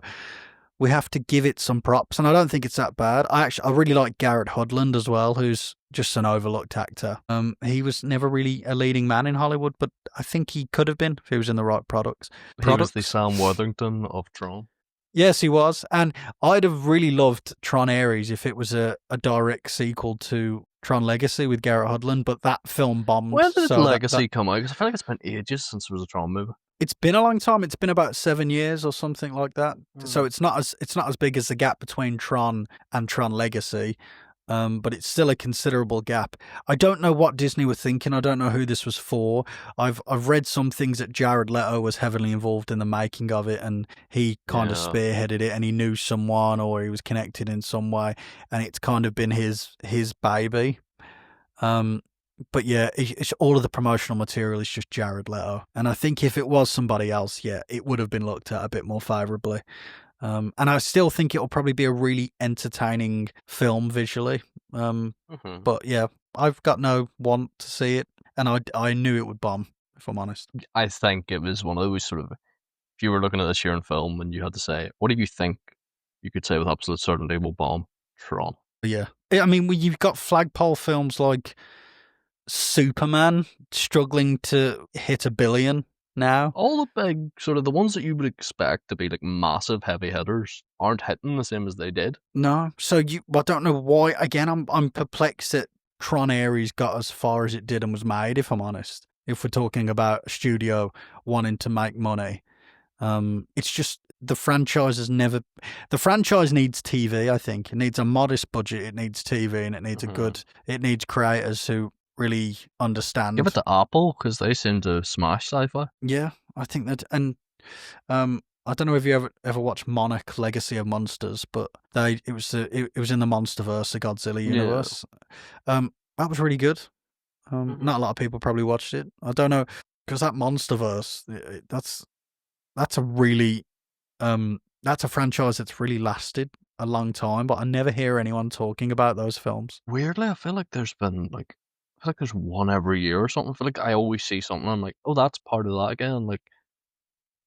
we have to give it some props, and I don't think it's that bad. I really like Garrett Hedlund as well, who's just an overlooked actor. He was never really a leading man in Hollywood, but I think he could have been if he was in the right products. He was the Sam Worthington of Tron. Yes, he was, and I'd have really loved Tron Ares if it was a direct sequel to Tron Legacy with Garrett Hedlund, but that film bombed. When did Legacy come out? Because I feel like it's been ages since there was a Tron movie. It's been a long time. It's been about 7 years or something like that. So it's not as big as the gap between Tron and Tron Legacy, but it's still a considerable gap. I don't know what Disney were thinking. I don't know who this was for. I've read some things that Jared Leto was heavily involved in the making of it, and he kind of spearheaded it, and he knew someone or he was connected in some way, and it's kind of been his baby. But yeah, it's all of the promotional material is just Jared Leto. And I think if it was somebody else, it would have been looked at a bit more favourably. And I still think it'll probably be a really entertaining film visually. But yeah, I've got no want to see it. And I knew it would bomb, if I'm honest. I think it was one of those sort of, if you were looking at this year in film and you had to say, what do you think you could say with absolute certainty will bomb? Tron. Yeah. I mean, you've got flagpole films like Superman struggling to hit $1 billion now. All the big sort of the ones that you would expect to be like massive heavy hitters aren't hitting the same as they did. No, so I don't know why. Again, I'm perplexed that Tron Ares got as far as it did and was made. If I'm honest, if we're talking about a studio wanting to make money, it's just the franchise needs TV. I think it needs a modest budget. It needs TV, and it needs it needs creators who really understand. Give it to Apple because they seem to smash sci-fi. Yeah, I think that, and I don't know if you ever watched Monarch: Legacy of Monsters, but it was in the MonsterVerse, the Godzilla universe. Yeah. That was really good. Not a lot of people probably watched it. I don't know, because that MonsterVerse, that's a really that's a franchise that's really lasted a long time, but I never hear anyone talking about those films. Weirdly, I feel like there's been there's one every year or something. I feel like I always see something and I'm like, oh, that's part of that again. Like,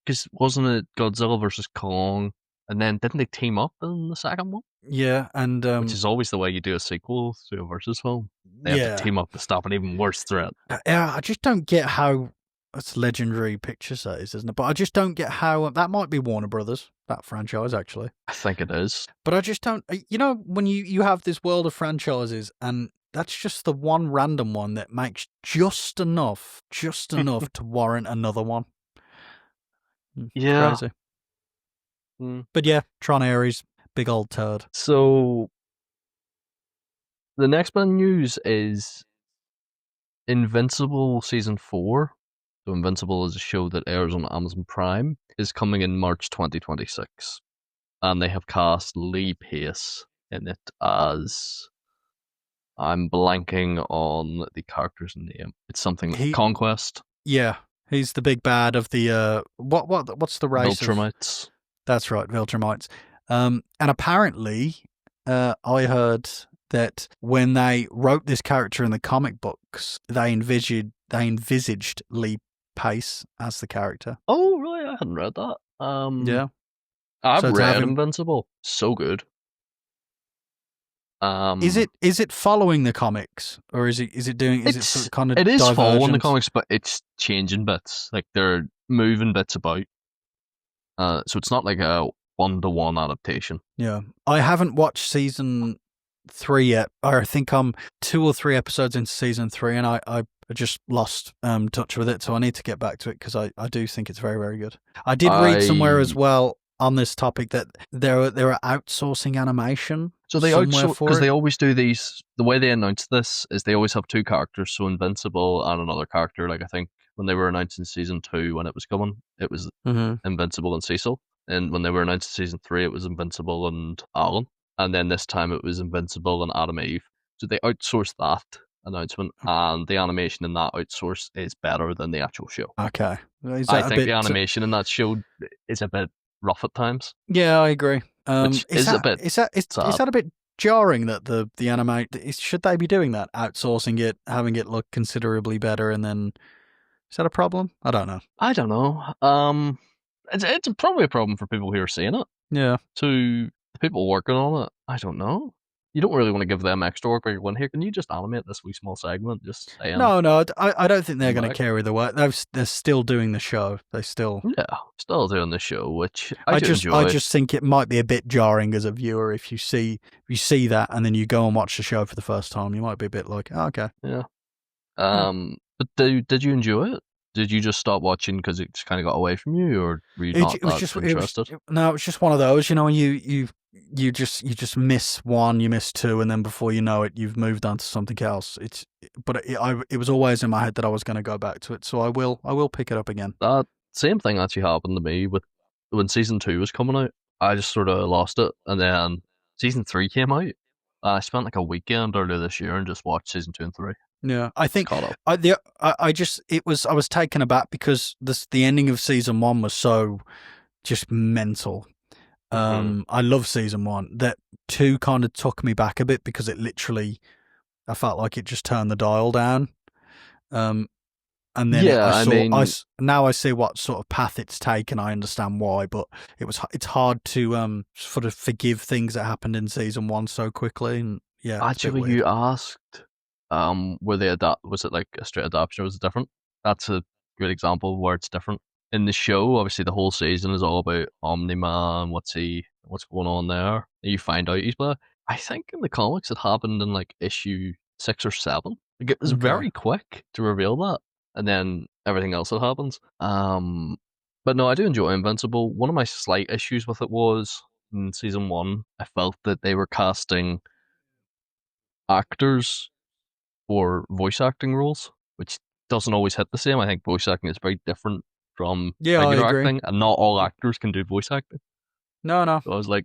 because wasn't it Godzilla versus Kong? And then didn't they team up in the second one? Yeah, and which is always the way you do a sequel to a versus film. They have to team up to stop an even worse threat. Yeah, I just don't get how. That's Legendary Pictures, that is, isn't it? But I just don't get how that might be Warner Brothers, that franchise, actually. I think it is. But I just don't. When you have this world of franchises, and that's just the one random one that makes just enough to warrant another one. Yeah. Crazy. But yeah, Tron Ares, big old turd. So the next bit of news is Invincible Season 4. So Invincible is a show that airs on Amazon Prime, is coming in March 2026. And they have cast Lee Pace in it as... I'm blanking on the character's name. It's something like Conquest. Yeah, he's the big bad of the... What's the race? Viltrumites. That's right, Viltrumites. And apparently, I heard that when they wrote this character in the comic books, they envisaged Lee Pace as the character. Oh, really? I hadn't read that. Yeah. I've read Invincible. So good. Is it following the comics, or is it kind of? It is following the comics, but it's changing bits. Like they're moving bits about. So it's not like a one-to-one adaptation. Yeah, I haven't watched season 3 yet. I think I'm 2 or 3 episodes into season 3, and I just lost touch with it. So I need to get back to it because I do think it's very, very good. I did read somewhere as I well on this topic that there are outsourcing animation So they somewhere outsource because for they it. always do these. The way they announce this is they always have two characters, so Invincible and another character. Like I think when they were announcing season 2 when it was coming, it was Mm-hmm. Invincible and Cecil, and when they were announcing season 3, it was Invincible and Alan, and then this time it was Invincible and Adam Eve. So they outsourced that announcement, and the animation in that outsource is better than the actual show. Okay, is I that a think the bit? animation in that show is a bit rough at times, Yeah, I agree. which Is is a that bit is sad. that a bit jarring that the animate should they be doing that, outsourcing it, having it look considerably better, and then is that a problem? I don't know. I don't know. It's probably a problem for people who are seeing it. Yeah. To the people working on it, I don't know. You don't really want to give them extra work. Or you're going, here, can you just animate this wee small segment? Just saying, No, I don't think they're come going to back. care either way. They're still doing the show. They still. Yeah, still doing the show, which I do I enjoy. just think it might be a bit jarring as a viewer if you see that and then you go and watch the show for the first time. You might be a bit like, oh, okay. Yeah. Huh. But did you enjoy it? Did you just stop watching because it just kind of got away from you, or were you not It was that just interested? no, it was just one of those. You know, you just miss one, you miss two, and then before you know it, you've moved on to something else. It was always in my head that I was going to go back to it, so I will pick it up again. That same thing actually happened to me with when season 2 was coming out. I just sort of lost it, and then season 3 came out. I spent like a weekend earlier this year and just watched season 2 and 3. Yeah, I Just think caught up. I just I was taken aback because the ending of season 1 was so just mental. Hmm. I love season 1. That 2 kind of took me back a bit because it literally I felt like it just turned the dial down. Um, and then Yeah, I mean, now I see what sort of path it's taken. I understand why, but it's hard to sort of forgive things that happened in season 1 so quickly, and yeah, it's a bit actually, weird. you asked, were they was it like a straight adaptation or was it different? That's a great example where it's different. In the show, obviously, the whole season is all about Omni Man. What's going on there? And you find out he's black. I think in the comics it happened in like issue 6 or 7. Like it was Okay, very quick to reveal that, and then everything else that happens. But no, I do enjoy Invincible. One of my slight issues with it was in season 1, I felt that they were casting actors for voice acting roles, which doesn't always hit the same. I think voice acting is very different from yeah, I regular agree. acting, and not all actors can do voice acting. No, no, So I was like,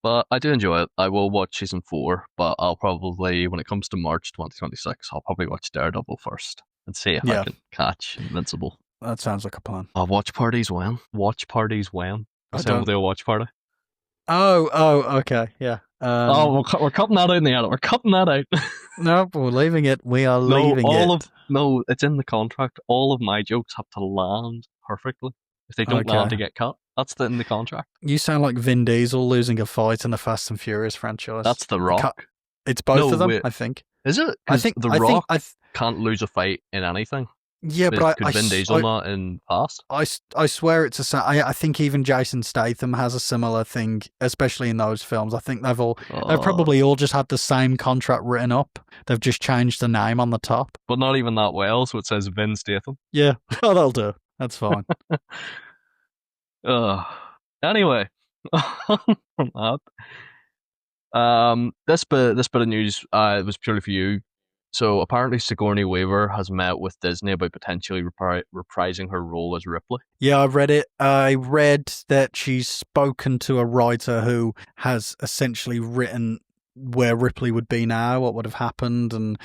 but I do enjoy it. I will watch season 4, but I'll probably, when it comes to March 2026, I'll probably watch Daredevil first and see if I yeah, can catch Invincible. that sounds like a plan. Watch parties when? Watch parties when? I Is there don't. a watch party? Okay, yeah. Oh, we're cutting that out in the edit. We're cutting that out. No, we're leaving it. We are No, leaving it. no, it's in the contract. All of my jokes have to land perfectly. If they don't land, Okay. they get cut. That's in the contract. You sound like Vin Diesel losing a fight in the Fast and Furious franchise. That's The Rock. It's both No, of them, wait, I think. is it? Because The I think, Rock can't lose a fight in anything. yeah, but Could Vin Diesel not in past? I swear it's I think even Jason Statham has a similar thing, especially in those films. I think they've Uh, probably all just had the same contract written up. They've just changed the name on the top. but not even that well. So it says Vin Statham. Yeah, oh, that'll do. That's fine. Uh, anyway, from that. This bit of news was purely for you. So apparently Sigourney Weaver has met with Disney about potentially reprising her role as Ripley. Yeah, I read it. I read that she's spoken to a writer who has essentially written where Ripley would be now, what would have happened, and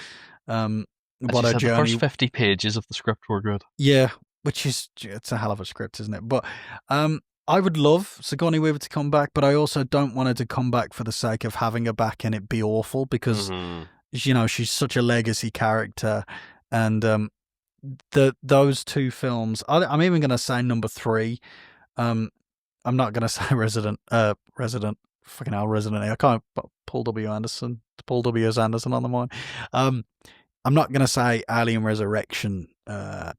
And what she her said the first journey. 50 pages of the script were good. Yeah, which is it's a hell of a script, isn't it? But I would love Sigourney Weaver to come back, but I also don't want her to come back for the sake of having her back and it be awful because Mm-hmm. she's such a legacy character, and those two films. I'm even going to say number 3. Um, I'm not going to say Resident. Fucking hell, Resident. I can't. Paul W. Anderson. Paul W. S. Anderson on the mind. Um, I'm not going to say Alien Resurrection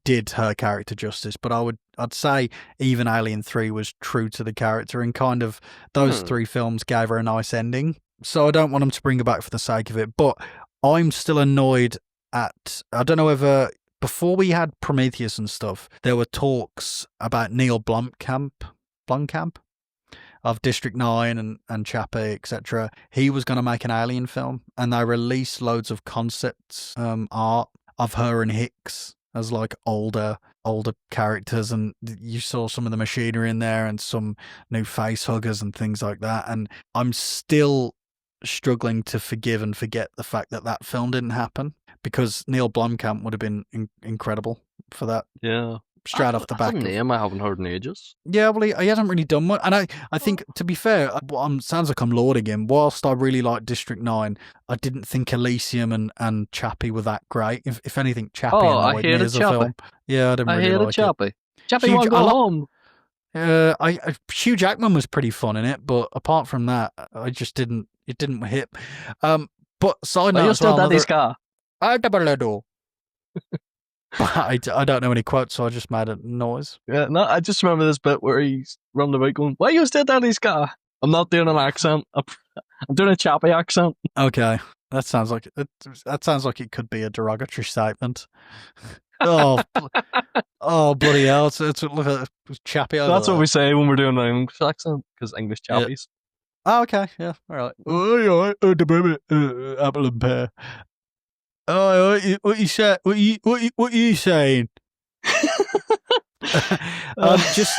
did her character justice, but I'd say even Alien 3 was true to the character, and kind of those three films gave her a nice ending. So I don't want them to bring her back for the sake of it, but I'm still annoyed at, I don't know whether, before we had Prometheus and stuff, there were talks about Neil Blomkamp of District 9 and Chappie, etc. He was going to make an Alien film, and they released loads of concepts art of her and Hicks as like older characters, and you saw some of the machinery in there and some new face huggers and things like that. And I'm still struggling to forgive and forget the fact that film didn't happen, because Neil Blomkamp would have been incredible for that. Yeah. Straight off the back. That's a name I haven't heard in ages. Yeah, well, he hasn't really done much. And I think, to be fair, sounds like I'm lauding him. Whilst I really like District 9, I didn't think Elysium and Chappie were that great. If anything, Chappie annoyed me as a film. Yeah, I didn't really like it. Chappie. Chappie won't go home. Hugh Jackman was pretty fun in it, but apart from that, it didn't hit. But side note, you're still Daddy's car. I don't know any quotes, so I just made a noise. Yeah, no, I just remember this bit where he's running about going, "Why you still Daddy's car?" I'm not doing an accent. I'm doing a Chappie accent. Okay, that sounds like it could be a derogatory statement. Oh, bloody hell! It's look at Chappie. That's what we say when we're doing an English accent, because English Chappies. Yeah. Oh, okay, yeah, all right. Oh, the baby, apple and pear. Oh, what you say? What you saying? Just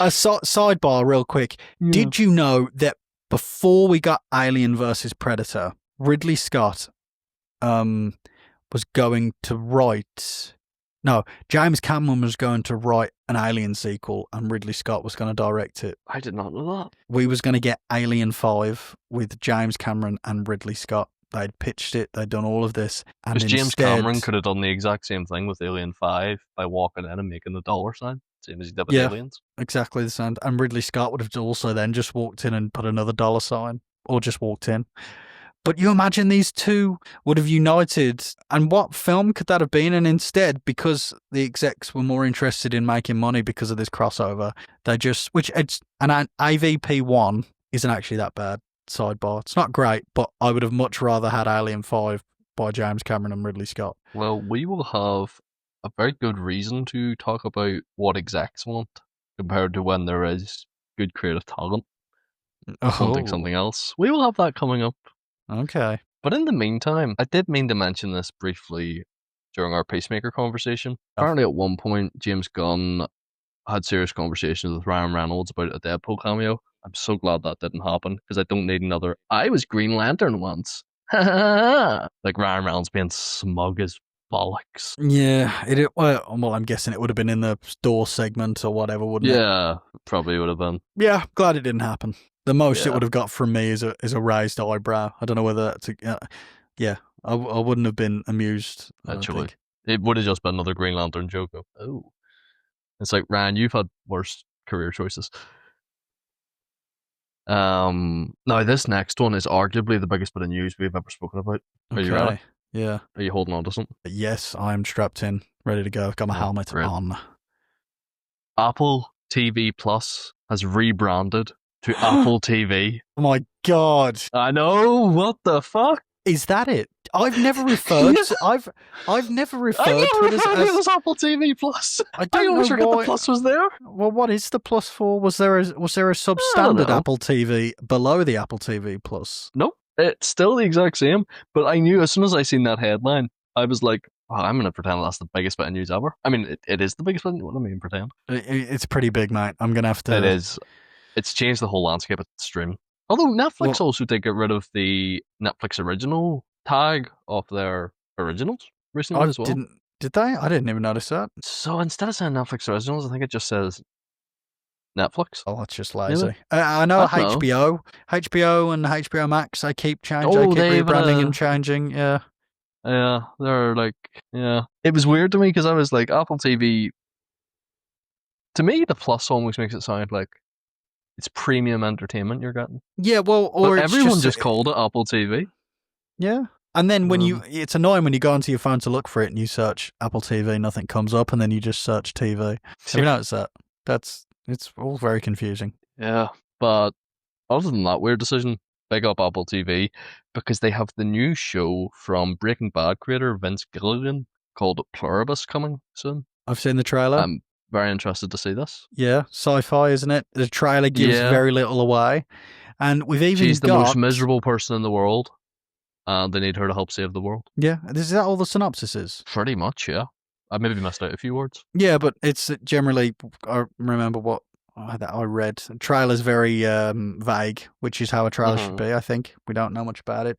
a sidebar, real quick. Yeah. Did you know that before we got Alien versus Predator, Ridley Scott was going to write? No, James Cameron was going to write an Alien sequel, and Ridley Scott was going to direct it. I did not know that. We was going to get Alien 5 with James Cameron and Ridley Scott. They'd pitched it, they'd done all of this. Because James Cameron could have done the exact same thing with Alien 5 by walking in and making the dollar sign, same as he did with Aliens. Exactly the same. And Ridley Scott would have also then just walked in and put another dollar sign, or just walked in. But you imagine these two would have united, and what film could that have been? And instead, because the execs were more interested in making money because of this crossover, they just, an AVP1 isn't actually that bad. Sidebar. It's not great, but I would have much rather had Alien 5 by James Cameron and Ridley Scott. Well, we will have a very good reason to talk about what execs want compared to when there is good creative talent wanting something else. We will have that coming up. Okay. But in the meantime, I did mean to mention this briefly during our Peacemaker conversation. Apparently at one point, James Gunn had serious conversations with Ryan Reynolds about a Deadpool cameo. I'm so glad that didn't happen, because I don't need another "I was Green Lantern once." Like Ryan Reynolds being smug as bollocks. Yeah, well, I'm guessing it would have been in the store segment or whatever, wouldn't it? Yeah, probably would have been. Yeah, glad it didn't happen. The most it would have got from me is a raised eyebrow. I don't know whether that's I wouldn't have been amused. Actually, it would have just been another Green Lantern joke. Oh, it's like, Ryan, you've had worse career choices. Now this next one is arguably the biggest bit of news we've ever spoken about. Are you ready? Yeah. Are you holding on to something? Yes, I'm strapped in, ready to go. I've got my helmet on. Apple TV Plus has rebranded to Apple TV. Oh my God. I know, what the fuck? Is that it? I've never referred to I've never referred to it as Apple TV Plus. I always forgot the Plus was there. Well, what is the Plus for? Was there a substandard Apple TV below the Apple TV Plus? Nope, it's still the exact same. But I knew as soon as I seen that headline, I was like, oh, I'm going to pretend that's the biggest bit of news ever. I mean, it is the biggest bit. What do I mean, pretend? It's pretty big, mate. I'm going to have to. It is. It's changed the whole landscape of streaming. Although Netflix also did get rid of the Netflix original tag of their originals recently as well. Did they? I didn't even notice that. So instead of saying Netflix originals, I think it just says Netflix. Oh, that's just lazy. I know HBO and HBO Max, they keep changing, they keep rebranding and changing, yeah. Yeah, they're like, yeah. It was weird to me because I was like, Apple TV, to me, the Plus almost makes it sound like it's premium entertainment you're getting. Yeah, well, or but everyone just called it Apple TV. Yeah. And then it's annoying when you go onto your phone to look for it and you search Apple TV, nothing comes up, and then you just search TV. Have you noticed that? It's all very confusing. Yeah, but other than that weird decision, big up Apple TV because they have the new show from Breaking Bad creator Vince Gilligan called Pluribus coming soon. I've seen the trailer. I'm very interested to see this. Yeah, sci-fi, isn't it? The trailer gives very little away. And we've even She's the most miserable person in the world, and they need her to help save the world. Yeah, is that all the synopsis is? Pretty much, yeah. I maybe missed out a few words. Yeah, but it's generally, I remember what that I read. The trailer's very vague, which is how a trailer should be, I think. We don't know much about it.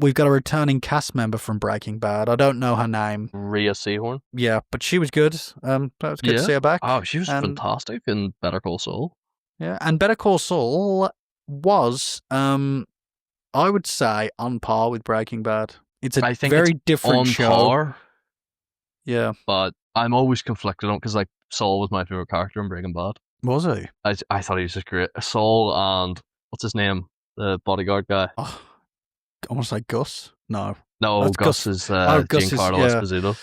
We've got a returning cast member from Breaking Bad. I don't know her name. Rhea Seehorn. Yeah, but she was good. That was good to see her back. Oh, she was fantastic in Better Call Saul. Yeah, and Better Call Saul was, I would say, on par with Breaking Bad. It's a very different show. Par, yeah. But I'm always conflicted on because, like, Saul was my favorite character in Breaking Bad. Was he? I thought he was just great. Saul and, what's his name? The bodyguard guy. Oh, I want to say Gus. No, Gus is Giancarlo Esposito.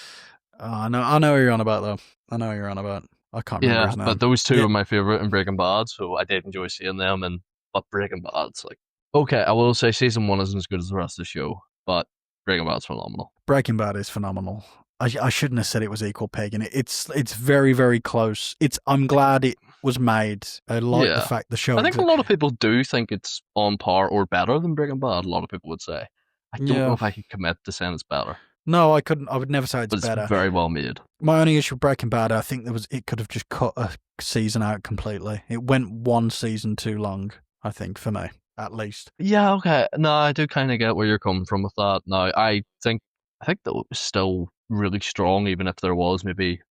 I know who you're on about, though. I know who you're on about. I can't remember his name. But those two are my favorite in Breaking Bad, so I did enjoy seeing them. But Breaking Bad's like, okay, I will say season 1 isn't as good as the rest of the show, but Breaking Bad's phenomenal. Breaking Bad is phenomenal. I shouldn't have said it was equal pegging. It's very, very close. I'm glad it was made. I like the fact the show. I think a lot of people do think it's on par or better than Breaking Bad. A lot of people would say. I don't know if I could commit to saying it's better. No, I couldn't. I would never say it's better. It's very well made. My only issue with Breaking Bad, I think it could have just cut a season out completely. It went one season too long, I think, for me, at least. Yeah, okay. No, I do kind of get where you're coming from with that. No, I think that was still really strong, even if there was maybe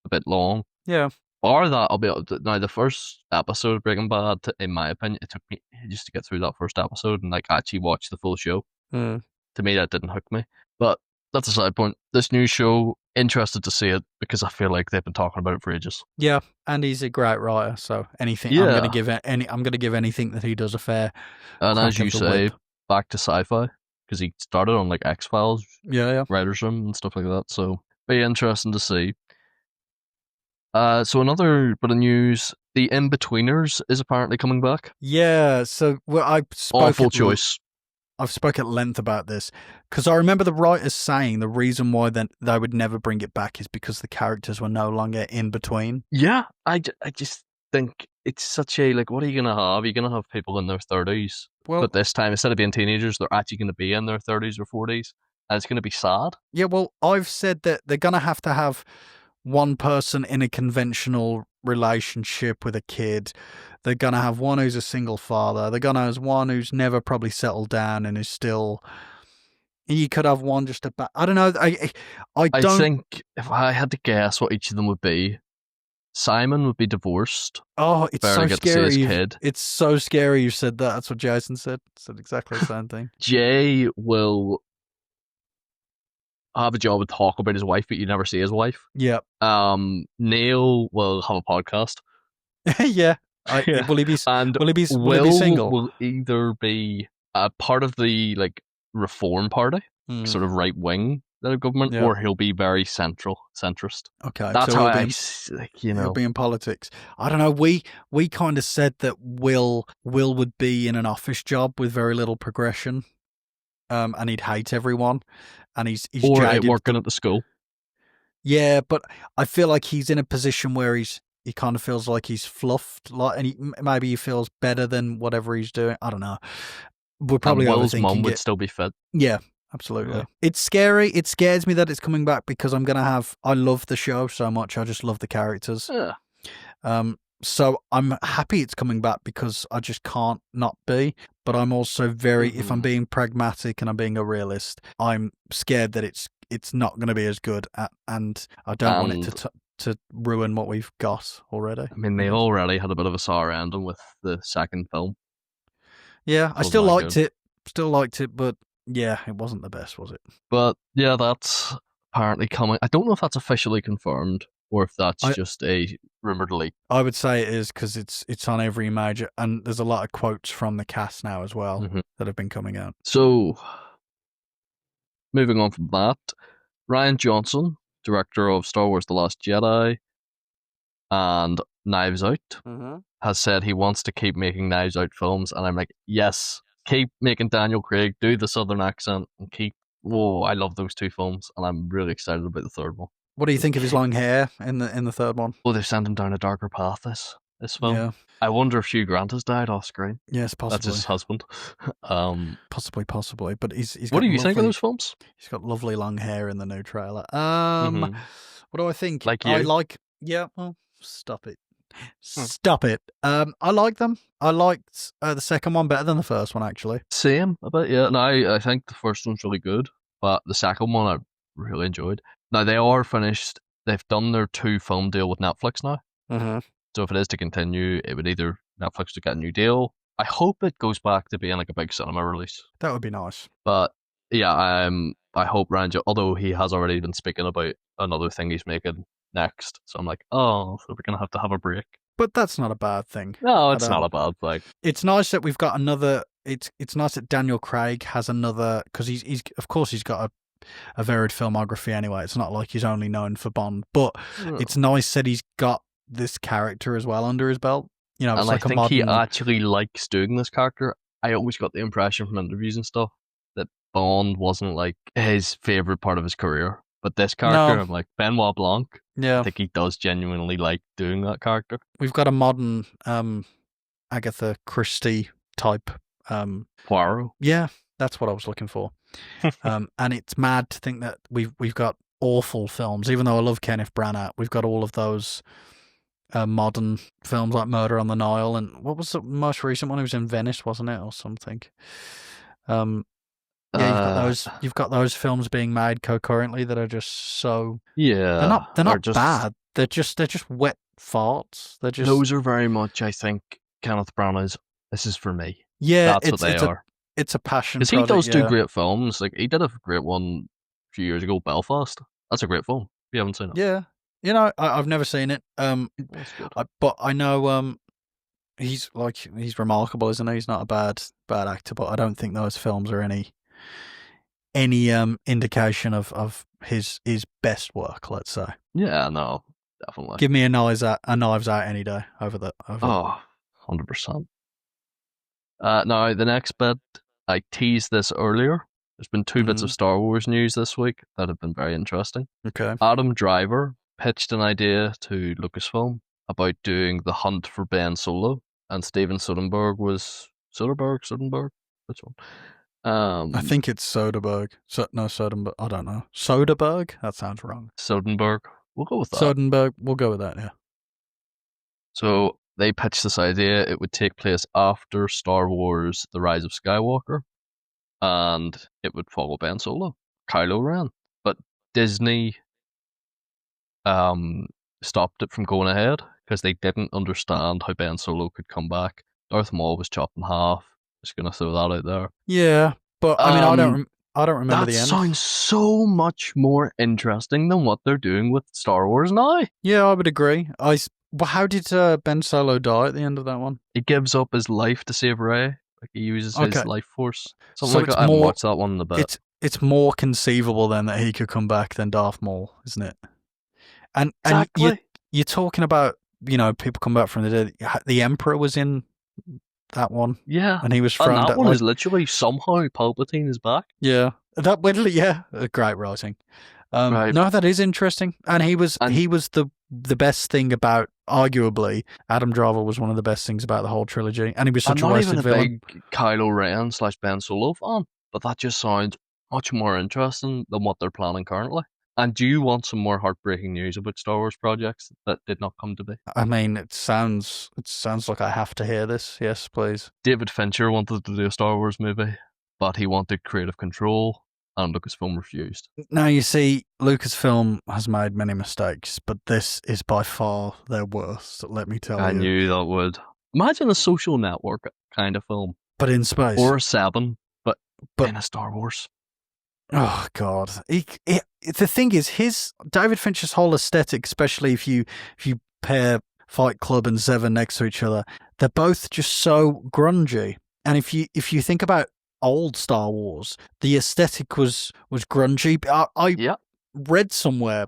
a bit long. Yeah. Or that, I'll be able to, now the first episode of Breaking Bad, in my opinion, it took me just to get through that first episode and like actually watch the full show. To me, that didn't hook me. But that's a side point. This new show, interested to see it because I feel like they've been talking about it for ages. Yeah, and he's a great writer, so anything I'm going to give anything that he does a fair. And as you say, back to sci-fi because he started on like X-Files, writers' room and stuff like that. So very interesting to see. So another bit of news: the In-Betweeners is apparently coming back. Yeah, so awful choice. I've spoken at length about this because I remember the writers saying the reason why they would never bring it back is because the characters were no longer in between. Yeah, I just think it's such a, like, what are you going to have? You're going to have people in their 30s. Well, but this time, instead of being teenagers, they're actually going to be in their 30s or 40s. And it's going to be sad. Yeah, well, I've said that they're going to have one person in a conventional relationship with a kid. They're going to have one who's a single father. They're going to have one who's never probably settled down and is still... You could have one just about... I don't know. I think if I had to guess what each of them would be, Simon would be divorced. Oh, it's so scary. It's so scary you said that. That's what Jason said. Said exactly the same thing. Jay will have a job and talk about his wife, but you never see his wife. Yeah. Neil will have a podcast. Yeah. Will he be single? Will either be a part of the like Reform Party, sort of right wing government, or he'll be very centrist. Okay, that's so how he'll be in politics. I don't know. We kind of said that Will would be in an office job with very little progression, and he'd hate everyone, and he's jaded. Working at the school. Yeah, but I feel like he's in a position where he kind of feels like he's fluffed, and maybe he feels better than whatever he's doing. I don't know. We're probably Will's mum would still be fit. Yeah, absolutely. Yeah. It's scary. It scares me that it's coming back because I love the show so much. I just love the characters. Yeah. So I'm happy it's coming back because I just can't not be. But I'm also if I'm being pragmatic and I'm being a realist, I'm scared that it's not going to be as good, and I don't want it to ruin what we've got already. I mean, they already had a bit of a sour ending with the second film. Yeah, I still liked it. Still liked it, but yeah, it wasn't the best, was it? But yeah, that's apparently coming. I don't know if that's officially confirmed or if that's just a rumored leak. I would say it is because it's on every major, and there's a lot of quotes from the cast now as well that have been coming out. So moving on from that, Ryan Johnson, director of Star Wars: The Last Jedi and Knives Out, Mm-hmm. has said he wants to keep making Knives Out films, and I'm like, yes, keep making Daniel Craig do the Southern accent and keep. Oh, I love those two films, and I'm really excited about the third one. What do you think of his long hair in the third one? Oh, they've sent him down a darker path. This film. Yeah. I wonder if Hugh Grant has died off screen. Yes, That's possibly. his husband. Possibly. But he's What got do you think of lovely. those films? He's got lovely long hair in the new trailer. Mm-hmm. What do I think? Like I you? like. Yeah. Well, stop it. Hmm. Stop it. I like them. I liked the second one better than the first one, actually. Same a bit, yeah. No, I think the first one's really good, but the second one I really enjoyed. Now they are finished. They've done their 2-film deal with Netflix now. Mm-hmm. So if it is to continue, it would either Netflix to get a new deal. I hope it goes back to being like a big cinema release. That would be nice. But yeah, I hope although he has already been speaking about another thing he's making next. So I'm like, oh, so we're gonna have to have a break. But that's not a bad thing. No, it's not a bad thing. It's nice that we've got another. It's nice that Daniel Craig has another, because he's of course he's got a varied filmography anyway. It's not like he's only known for Bond, but it's nice that he's got this character as well under his belt. You know, it's And like I think he modern. actually likes doing this character. I always got the impression from interviews and stuff that Bond wasn't like his favorite part of his career. But this character, No. I'm like, Benoit Blanc, I Yeah, think he does genuinely like doing that character. we've got a modern Agatha Christie type. Poirot. Yeah, that's what I was looking for. And it's mad to think that we've got awful films. Even though I love Kenneth Branagh, we've got all of those modern films like Murder on the Nile, and what was the most recent one? It was in Venice, wasn't it, or something? Yeah, you've got those films being made concurrently that are just so. Yeah. They're not just, bad. They're just wet farts. They're just. Those are very much, I think, Kenneth Branagh's. This is for me. Yeah, That's what they are. It's a passion Because he project, does do yeah. great films. Like he did a great one a few years ago, Belfast. That's a great film. If you haven't seen it. Yeah, you know, I've never seen it. That's good. But I know he's remarkable, isn't he? He's not a bad actor, but I don't think those films are any indication of his best work. Let's say. Yeah, no, definitely. Give me a Knives Out any day over that. Oh, 100%. Now, the next bit, I teased this earlier. There's been 2 bits of Star Wars news this week that have been very interesting. Okay. Adam Driver pitched an idea to Lucasfilm about doing The Hunt for Ben Solo, and Steven Soderbergh was Soderbergh? Which one? I think it's Soderbergh. No, Soderbergh. I don't know. Soderbergh? That sounds wrong. Soderbergh. We'll go with that. Soderbergh. We'll go with that, yeah. So they pitched this idea. It would take place after Star Wars: The Rise of Skywalker, and it would follow Ben Solo, Kylo Ren. But Disney stopped it from going ahead because they didn't understand how Ben Solo could come back. Darth Maul was chopped in half. Just gonna throw that out there. Yeah, but I mean, I don't remember the end. That sounds so much more interesting than what they're doing with Star Wars now. Yeah, I would agree. Well, how did Ben Solo die at the end of that one? He gives up his life to save Rey. Like he uses his life force. Something So like it's that. I haven't more- watched that one in a bit. It's more conceivable then that he could come back than Darth Maul, isn't it? And Exactly. you're talking about, you know, people come back from the dead. The Emperor was in that one. Yeah. And he was And thrown that one is literally somehow Palpatine is back. Yeah. Great writing. Right. No, that is interesting. And he was the best thing about, arguably, Adam Driver was one of the best things about the whole trilogy. And he was such I'm a not wasted even a villain. big Kylo Ren / Ben Solo fan, but that just sounds much more interesting than what they're planning currently. And do you want some more heartbreaking news about Star Wars projects that did not come to be? I mean, it sounds like I have to hear this. Yes, please. David Fincher wanted to do a Star Wars movie, but he wanted creative control, and Lucasfilm refused. Now, you see, Lucasfilm has made many mistakes, but this is by far their worst, let me tell you. I knew that would. Imagine a Social Network kind of film. But in space. Or a Seven, but in a Star Wars. Oh, God. The thing is, David Fincher's whole aesthetic, especially if you pair Fight Club and Seven next to each other, they're both just so grungy. And if you think about old Star Wars, the aesthetic was grungy. I Yeah, read somewhere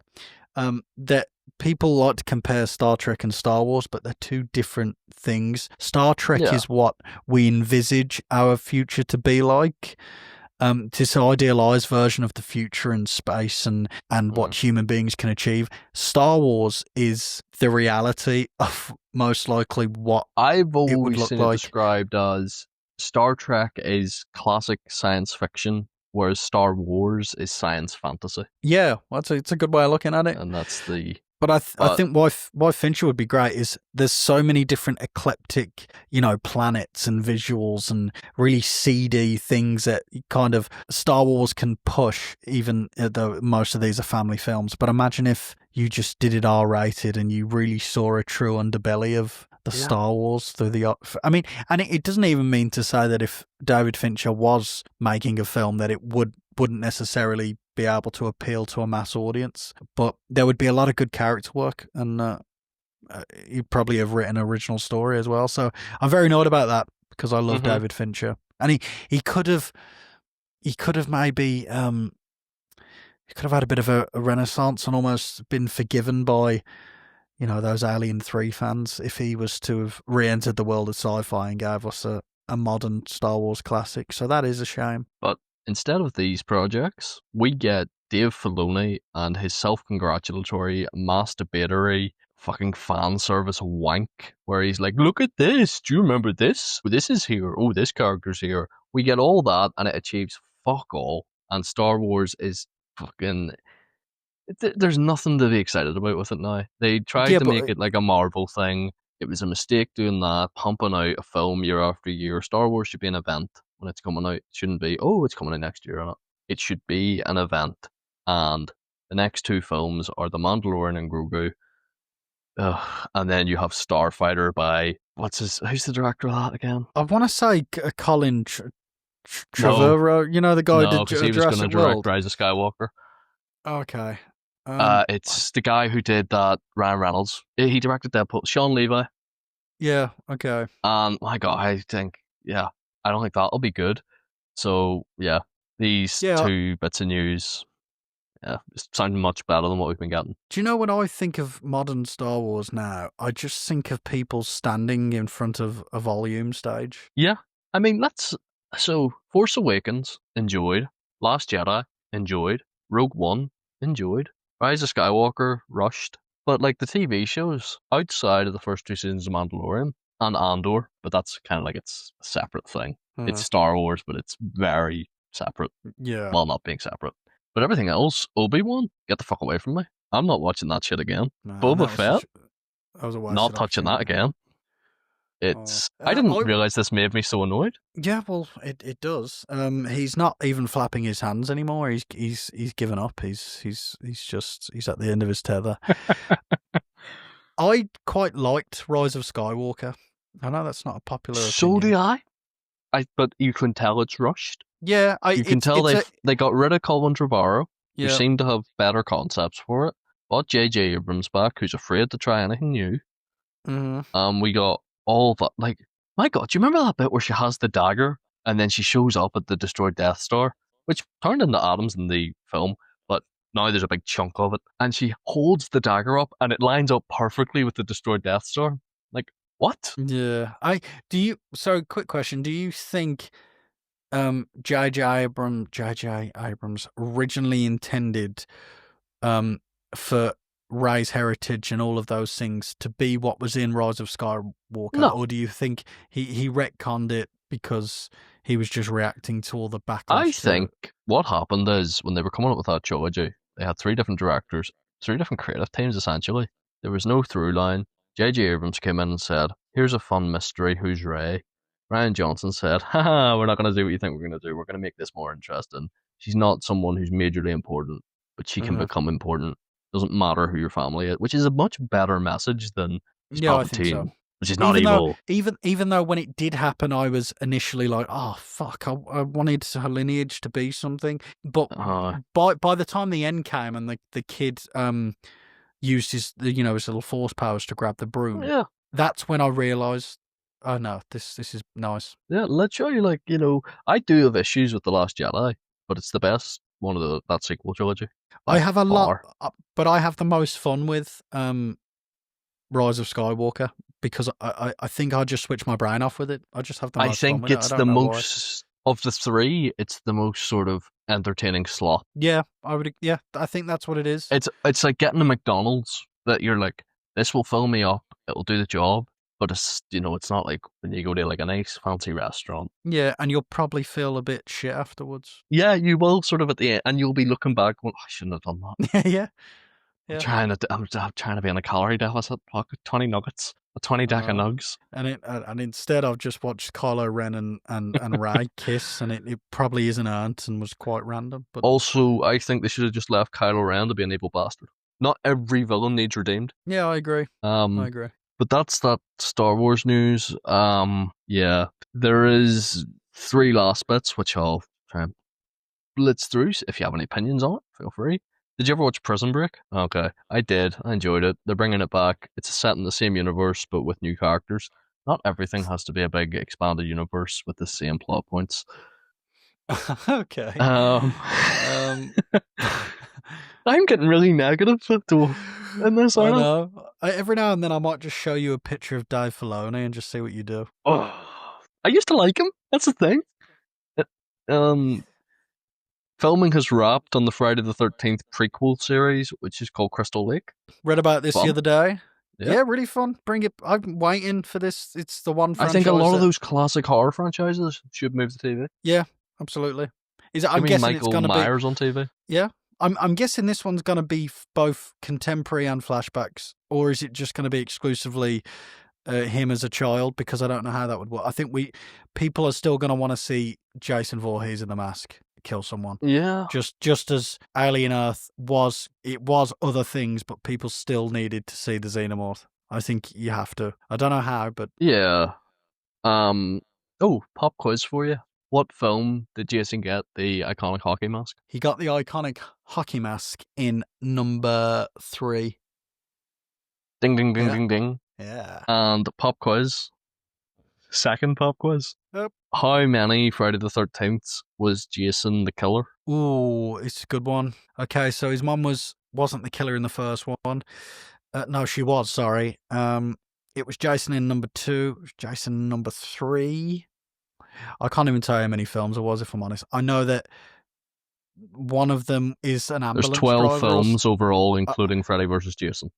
that people like to compare Star Trek and Star Wars, but they're two different things. Star Trek yeah. is what we envisage our future to be like. This idealized version of the future and space and Mm. what human beings can achieve. Star Wars is the reality of most likely what I've it would always look seen it like. described as Star Trek is classic science fiction, whereas Star Wars is science fantasy, Yeah, it's a good way of looking at it. and that's the. But I But think why Fincher would be great is there's so many different eclectic, planets and visuals and really seedy things that kind of Star Wars can push, even though most of these are family films. But imagine if you just did it R-rated and you really saw a true underbelly of the yeah, Star Wars through the. I mean, and it doesn't even mean to say that if David Fincher was making a film that it wouldn't necessarily be able to appeal to a mass audience, but there would be a lot of good character work, and he'd probably have written an original story as well. So I'm very annoyed about that because I love hmm David Fincher, and he could have maybe he could have had a bit of a renaissance and almost been forgiven by those Alien 3 fans if he was to have re-entered the world of sci-fi and gave us a modern Star Wars classic. So that is a shame. but instead of these projects, we get Dave Filoni and his self-congratulatory, masturbatory, fucking fan service wank, where he's like, "Look at this! Do you remember this? This is here. Oh, this character's here." We get all that, and it achieves fuck all. And Star Wars is fucking there's nothing to be excited about with it now. They tried Yeah, to but make it like a Marvel thing. It was a mistake doing that, pumping out a film year after year. Star Wars should be an event when it's coming out. It shouldn't be, oh, it's coming out next year on it. It should be an event. And the next two films are The Mandalorian and Grogu. And then you have Starfighter by who's the director of that again? I want to say Colin No, Trevorrow, the guy who no, did because he was going to Jurassic direct World. Rise of Skywalker. Okay. It's the guy who did that, Ryan Reynolds. He directed Deadpool. Sean Levi. Yeah. Okay. My God, yeah, I don't think that'll be good. So yeah, these Yeah. two bits of news, yeah, sound much better than what we've been getting. Do you know when I think of modern Star Wars now, I just think of people standing in front of a volume stage. Yeah, I mean that's so. Force Awakens enjoyed. Last Jedi enjoyed. Rogue One enjoyed. Rise of Skywalker rushed. But like the TV shows outside of the first two seasons of Mandalorian and Andor, but that's kind of like it's a separate thing. It's Uh, Star Wars, but it's very separate. yeah. While not being separate. But everything else, Obi-Wan, get the fuck away from me. I'm not watching that shit again. Man, Boba Fett, that was a not wasted touching that opportunity. again. Oh. I didn't realize this made me so annoyed. Yeah, well, it does. He's not even flapping his hands anymore. He's given up. He's at the end of his tether. I quite liked Rise of Skywalker. I know that's not a popular So opinion. do I. But you can tell it's rushed. Yeah, You can tell they got rid of Colin Trevorrow, who yeah. seemed to have better concepts for it. Brought J.J. Abrams back, who's afraid to try anything new. We got all that. Like, my God, do you remember that bit where she has the dagger and then she shows up at the destroyed Death Star, which turned into atoms in the film, but now there's a big chunk of it, and she holds the dagger up and it lines up perfectly with the destroyed Death Star. Like, what? Yeah. So quick question, do you think J.J. Abrams originally intended for Rey's heritage and all of those things to be what was in Rise of Skywalker? No. Or do you think he retconned it because he was just reacting to all the backlash? I think what happened is when they were coming up with that trilogy, they had three different directors, three different creative teams essentially. There was no through line. J.J. Abrams came in and said, "Here's a fun mystery. Who's Rey?" Ryan Johnson said, "Haha, we're not going to do what you think we're going to do. We're going to make this more interesting. She's not someone who's majorly important, but she can become important. Doesn't matter who your family is," which is a much better message than he's Yeah, I think Palpatine, so. which is not evil. Even though when it did happen, I was initially like, "Oh fuck!" I wanted her lineage to be something, but by the time the end came and the kid used his little force powers to grab the broom, Yeah. that's when I realised oh no, this is nice. Yeah, let's show you, like, I do have issues with The Last Jedi, but it's the best one of that sequel trilogy I by have a lot, far. but I have the most fun with Rise of Skywalker because I think I just switch my brain off with it. I just have the I most fun think with it. I it's the don't know why. most of the three. It's the most sort of entertaining slot. Yeah, I would. Yeah, I think that's what it is. It's like getting a McDonald's that you're like, this will fill me up. It'll do the job, but it's not like when you go to like a nice fancy restaurant. Yeah, and you'll probably feel a bit shit afterwards. Yeah, you will sort of at the end, and you'll be looking back, well, I shouldn't have done that. Yeah, I'm yeah. trying to be in a calorie deficit. Fuck, 20 nuggets, a 20 I deck of know. nugs. And instead I've just watched Kylo Ren and Ray kiss, and it probably isn't earned and was quite random. But Also, I think they should have just left Kylo Ren to be an evil bastard. Not every villain needs redeemed. yeah, I agree. I Um, agree. but that's that Star Wars news. Yeah, there is three last bits which I'll try and blitz through. If you have any opinions on it, feel free. Did you ever watch Prison Break? Okay, I did. I enjoyed it. They're bringing it back. It's set in the same universe but with new characters. Not everything has to be a big expanded universe with the same plot points. Okay. Um, Um, I'm getting really negative in this, I aren't I? know. Every now and then I might just show you a picture of Dave Filoni and just see what you do. Oh, I used to like him. That's the thing. It- Um, Filming has wrapped on the Friday the 13th prequel series, which is called Crystal Lake. Read about this the Fun. other day. Yeah. Yeah, really fun. Bring it. I'm waiting for this. It's the one I think a franchise lot of that. those classic horror franchises should move to TV. Yeah, absolutely. Is it? Give I'm me guessing it's Michael going to be. Myers on TV. Yeah, I'm guessing this one's going to be both contemporary and flashbacks, or is it just going to be exclusively him as a child? Because I don't know how that would work. I think people are still going to want to see Jason Voorhees in the mask kill someone. Yeah. Just as Alien Earth was, it was other things, but people still needed to see the xenomorph. I think you have to. I don't know how, but Yeah. Pop quiz for you. What film did Jason get the iconic hockey mask? he got the iconic hockey mask in number 3. Ding ding ding Yeah. ding ding. Yeah. And pop quiz. Second pop quiz. Yep. How many Friday the 13th was Jason the killer? Ooh, it's a good one. Okay, so his mum wasn't the killer in the first one. No, she was. Sorry. It was Jason in number 2. It was Jason in number 3. I can't even tell you how many films it was, if I'm honest. I know that one of them is an There's ambulance 12 driver. films overall, including Freddy vs. Jason.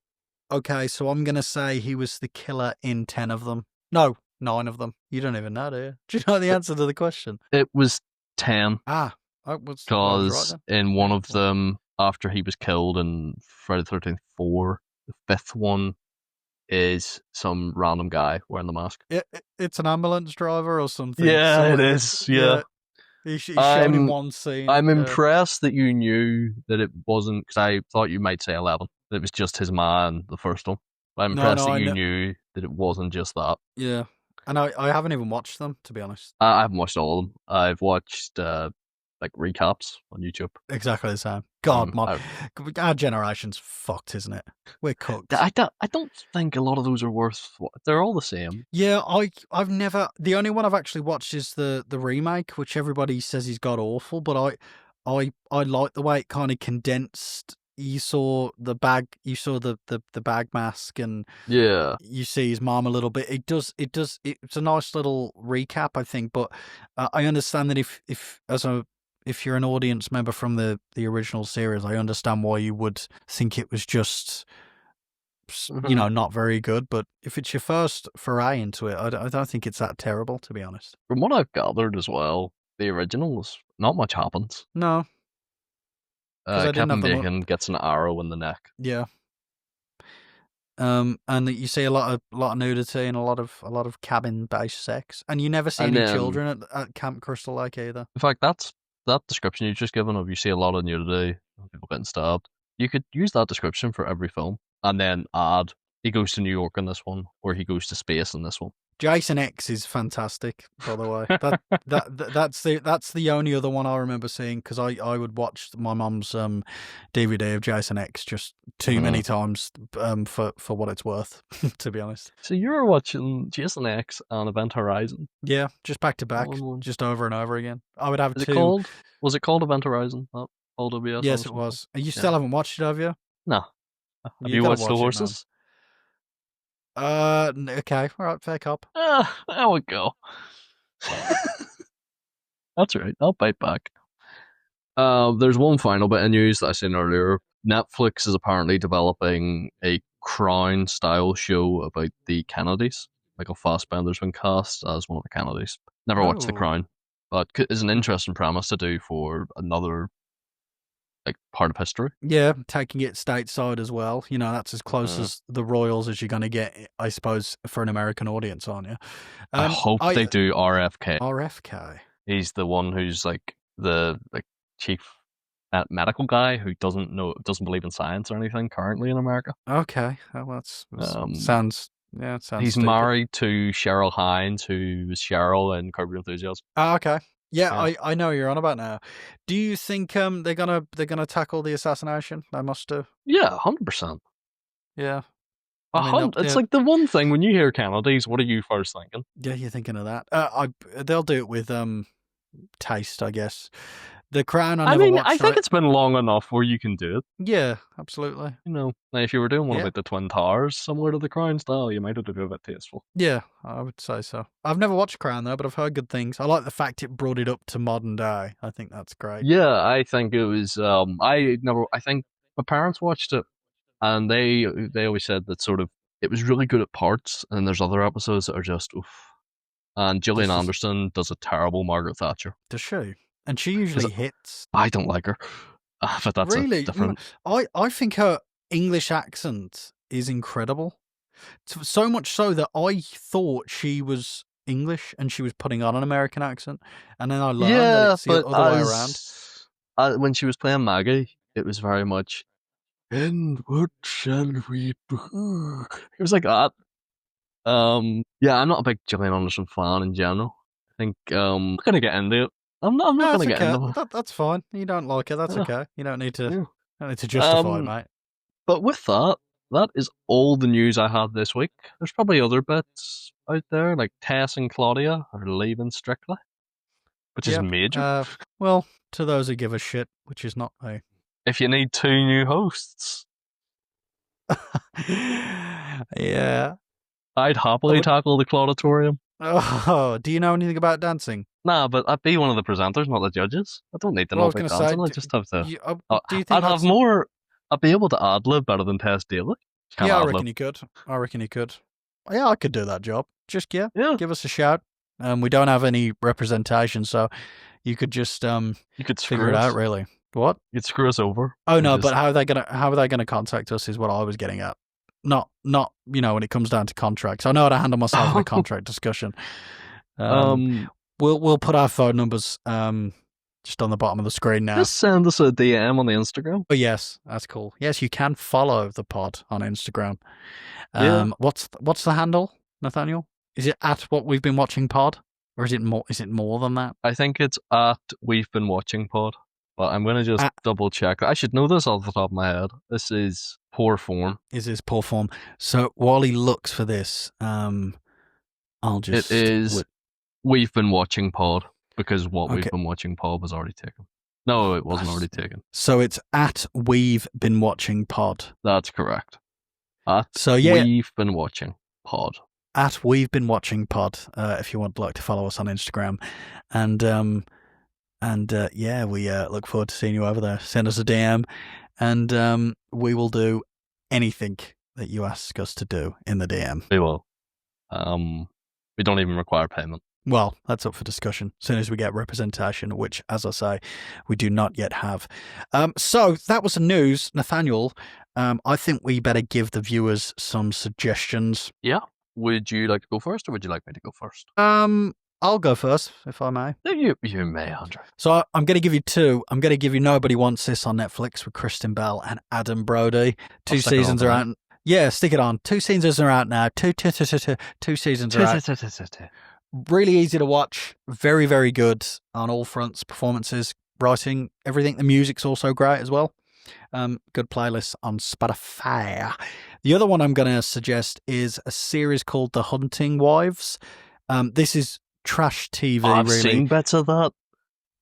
Okay, so I'm gonna say he was the killer in 10 of them. No, 9 of them. You don't even know, do you? Do you know the answer to the question? It was 10, I was because right then. in one Yeah, of them, after he was killed in Friday the 13th 4, the fifth one is some random guy wearing the mask. It's an ambulance driver or something. Yeah, it Someone- is. Yeah. he showed in I'm one scene. I'm Yeah. impressed that you knew that it wasn't, because I thought you might say 11. That it was just his man, the first one. But I'm impressed that I you know. knew that it wasn't just that. Yeah, and I haven't even watched them, to be honest. I haven't watched all of them. I've watched like recaps on YouTube. Exactly the same. God, I, our generation's fucked, isn't it? We're cooked. I don't think a lot of those are worth. They're all the same. Yeah, I've never. The only one I've actually watched is the remake, which everybody says he's got awful, but I like the way it kind of condensed. You saw the bag, the bag mask, and Yeah. you see his mom a little bit. It's a nice little recap, I think. But I understand that if you're an audience member from the original series, I understand why you would think it was just not very good. But if it's your first foray into it, I don't think it's that terrible, to be honest. From what I've gathered as well, the originals, not much happens. No, because I didn't Kevin have the Bacon gets an arrow in the neck. yeah. And that you see a lot of nudity and a lot of cabin based sex, and you never see And any then- children at Camp Crystal Lake either. In fact, that description you've just given of you see a lot of nudity, people getting stabbed. You could use that description for every film, and then add he goes to New York in this one, or he goes to space in this one. Jason X is fantastic, by the way. That's the only other one I remember seeing because I would watch my mum's DVD of Jason X just too many times for what it's worth, to be honest. So you were watching Jason X on Event Horizon? Yeah, just back to back, just over and over again. I would have two. Was it called Event Horizon? Old OBS? Yes, it was. You still haven't watched it, have you? No. Have you watched the horses? Okay, all right, fair cop. There we go. That's right. I'll bite back. There's one final bit of news that I seen earlier. Netflix is apparently developing a Crown-style show about the Kennedys. Michael Fassbender's been cast as one of the Kennedys. Never watched The Crown, but it's an interesting premise to do for another part of history. Yeah, taking it stateside as well. You know, that's as close as the Royals as you're going to get, I suppose, for an American audience, aren't you? I hope they do RFK. RFK. He's the one who's the chief medical guy who doesn't believe in science or anything currently in America. Okay, well, sounds He's stupid. married to Cheryl Hines, who was Cheryl in Curb Your Enthusiasm. Oh, okay. Yeah, I know what you're on about now. Do you think they're gonna tackle the assassination? They must do. Yeah, 100%. Yeah. It's like the one thing when you hear Kennedys, what are you first thinking? Yeah, you're thinking of that. They'll do it with taste, I guess. The Crown, I think it's been long enough where you can do it. Yeah, absolutely. You know, if you were doing one about the Twin Towers, similar to the Crown style, you might have to do a bit tasteful. Yeah, I would say so. I've never watched Crown though, but I've heard good things. I like the fact it brought it up to modern day. I think that's great. Yeah, I think it was. I think my parents watched it, and they always said that sort of it was really good at parts, and there's other episodes that are just oof. And Gillian Anderson does a terrible Margaret Thatcher. Does she? And she usually hits. I don't like her, but that's really different. I think her English accent is incredible. So much so that I thought she was English and she was putting on an American accent, and then I learned that it's the other way around. When she was playing Maggie, it was very much, and what shall we do? It was like that. Yeah, I'm not a big Gillian Anderson fan in general. I think I'm not gonna get into it. I'm not gonna get into it. That's fine. You don't like it. That's okay. You don't need to. Don't need to justify it, mate. But with that is all the news I had this week. There's probably other bits out there, like Tess and Claudia are leaving Strictly, which is major. Well, to those who give a shit, which is not me. If you need 2 new hosts. Yeah. I'd happily tackle the Clauditorium. Oh, do you know anything about dancing? Nah, but I'd be one of the presenters, not the judges. I don't need to know about dancing. I just have to. Do you think I'd be able to ad-lib better than Tess Daly. Yeah, I reckon you could. Yeah, I could do that job. Just give us a shout. We don't have any representation, so you could just figure it out. Really, what? You'd screw us over. Oh no, but how are they gonna contact us? Is what I was getting at. Not when it comes down to contracts. I know how to handle myself in a contract discussion. We'll put our phone numbers just on the bottom of the screen now. Just send us a DM on the Instagram. Oh yes, that's cool. Yes, you can follow the pod on Instagram. What's the handle, Nathaniel? Is it at What We've Been Watching Pod, or is it more than that? I think it's at We've Been Watching Pod. But I'm going to just double check. I should know this off the top of my head. This is poor form. This is poor form. So while he looks for this, I'll just... It is We've Been Watching Pod, because We've Been Watching Pod was already taken. No, it wasn't already taken. So it's at We've Been Watching Pod. That's correct. We've Been Watching Pod. At We've Been Watching Pod, if you would like to follow us on Instagram. And we look forward to seeing you over there. Send us a DM, and we will do anything that you ask us to do in the DM. We will. We don't even require payment. Well, that's up for discussion as soon as we get representation, which, as I say, we do not yet have. So that was the news, Nathaniel. I think we better give the viewers some suggestions. Yeah. Would you like to go first, or would you like me to go first? I'll go first, if I may. You may, Andre. So I'm going to give you 2. I'm going to give you Nobody Wants This on Netflix with Kristen Bell and Adam Brody. 2 seasons are out. Yeah, stick it on. 2 seasons are out now. Two seasons are out. Really easy to watch. Very, very good on all fronts. Performances, writing, everything. The music's also great as well. Good playlist on Spotify. The other one I'm going to suggest is a series called The Hunting Wives. This is trash TV, I've really. seen bits of that.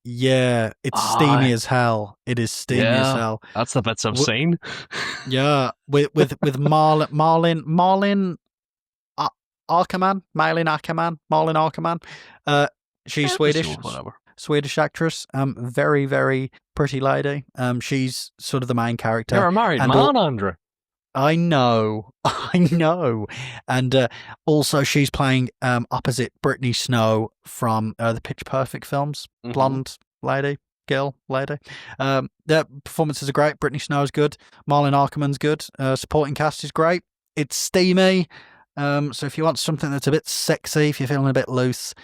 Yeah, it's steamy as hell. It is steamy as hell. That's the bits I've seen. Yeah, with Marlin Ackerman, Marlin Ackerman. She's Swedish. Sure, whatever. Swedish actress. Very, very pretty lady. She's sort of the main character. You're a married man, Andrew. I know. And also she's playing opposite Brittany Snow from the Pitch Perfect films. Mm-hmm. Blonde lady. The performances are great. Brittany Snow is good. Marlon Ackerman's good. Supporting cast is great. It's steamy. So if you want something that's a bit sexy, if you're feeling a bit loose,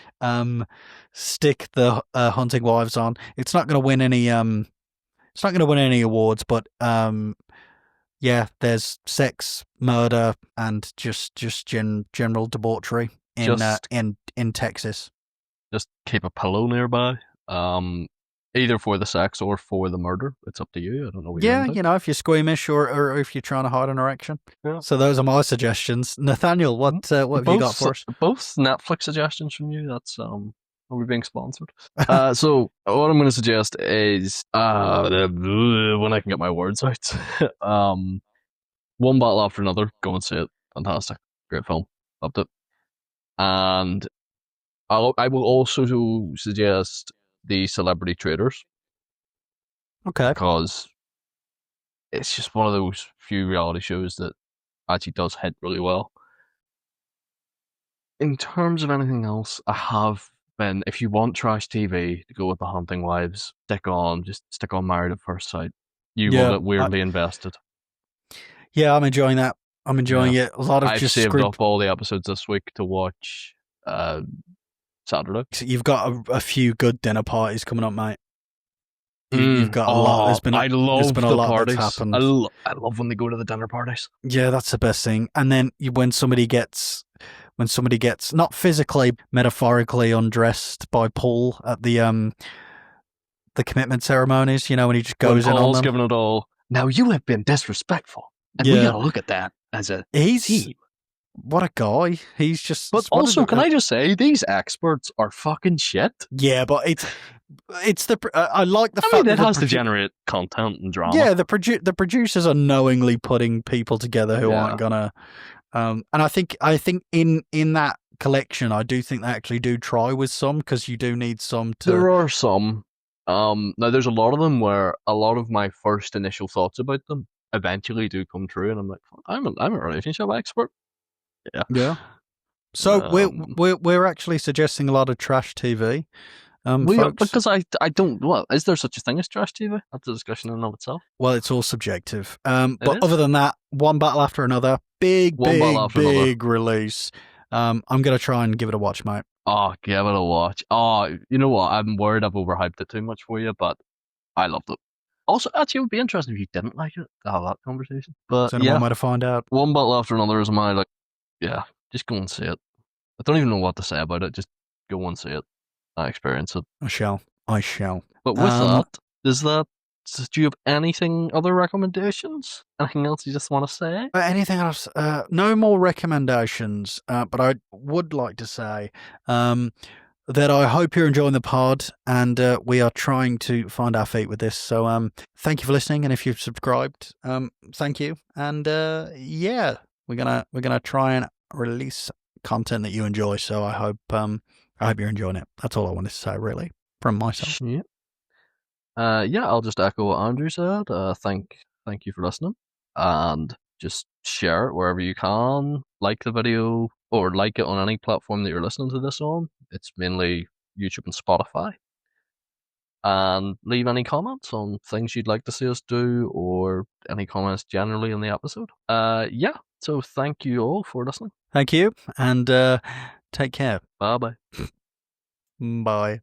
stick the Hunting Wives on. It's not going to win any. It's not going to win any awards, but yeah, there's sex, murder, and just general debauchery in Texas. Just keep a pillow nearby. Either for the sex or for the murder. It's up to you. I don't know what you're into. If you're squeamish or if you're trying to hide an erection. Yeah. So those are my suggestions. Nathaniel, what have you got for us? Both Netflix suggestions from you. That's are we being sponsored? So what I'm going to suggest is when I can get my words out. One Battle After Another. Go and see it. Fantastic, great film. Loved it. And I will also suggest The Celebrity Traders. Okay. Because it's just one of those few reality shows that actually does hit really well. In terms of anything else, I have been, if you want trash TV to go with The Hunting Wives, stick on Married at First Sight. You will get weirdly invested. Yeah, I'm enjoying that. I'm enjoying it. A lot of I've just saved up all the episodes this week to watch Saturday. You've got a few good dinner parties coming up, mate. You've got a lot. There's been a lot parties. That's happened. I love when they go to the dinner parties. Yeah, that's the best thing. And then when somebody gets not physically, metaphorically undressed by Paul at the commitment ceremonies, when he just goes in on them. Paul's giving it all. Now you have been disrespectful, and we gotta look at that as a team. What a guy. He's just. But also, can I just say, these experts are fucking shit. Yeah, but it's the. I like the fact that it has to generate content and drama. Yeah, the producers are knowingly putting people together who aren't gonna. And I think in that collection, I do think they actually do try with some, because you do need some to. There are some. Now there's a lot of them where a lot of my first initial thoughts about them eventually do come true, and I'm like, I'm a relationship expert. Yeah. So we're actually suggesting a lot of trash TV. Because I don't. Well, is there such a thing as trash TV? That's a discussion in and of itself. Well, it's all subjective. But other than that, One Battle After Another, big release. I'm gonna try and give it a watch, mate. Oh, give it a watch. Oh, you know what? I'm worried I've overhyped it too much for you, but I loved it. Also, actually, it would be interesting if you didn't like it to have that conversation. But so one way to find out. One Battle After Another is my just go and see it. I don't even know what to say about it. Just go and see it. I experience it. I shall. But with do you have other recommendations? Anything else you just want to say? Anything else? No more recommendations, but I would like to say that I hope you're enjoying the pod, and we are trying to find our feet with this. So thank you for listening, and if you've subscribed, thank you. And we're gonna try and release content that you enjoy. So I hope you're enjoying it. That's all I wanted to say, really, from myself. I'll just echo what Andrew said. Thank you for listening, and just share it wherever you can. Like the video, or like it on any platform that you're listening to this on. It's mainly YouTube and Spotify. And leave any comments on things you'd like to see us do, or any comments generally on the episode. So thank you all for listening. Thank you, and take care. Bye-bye. Bye.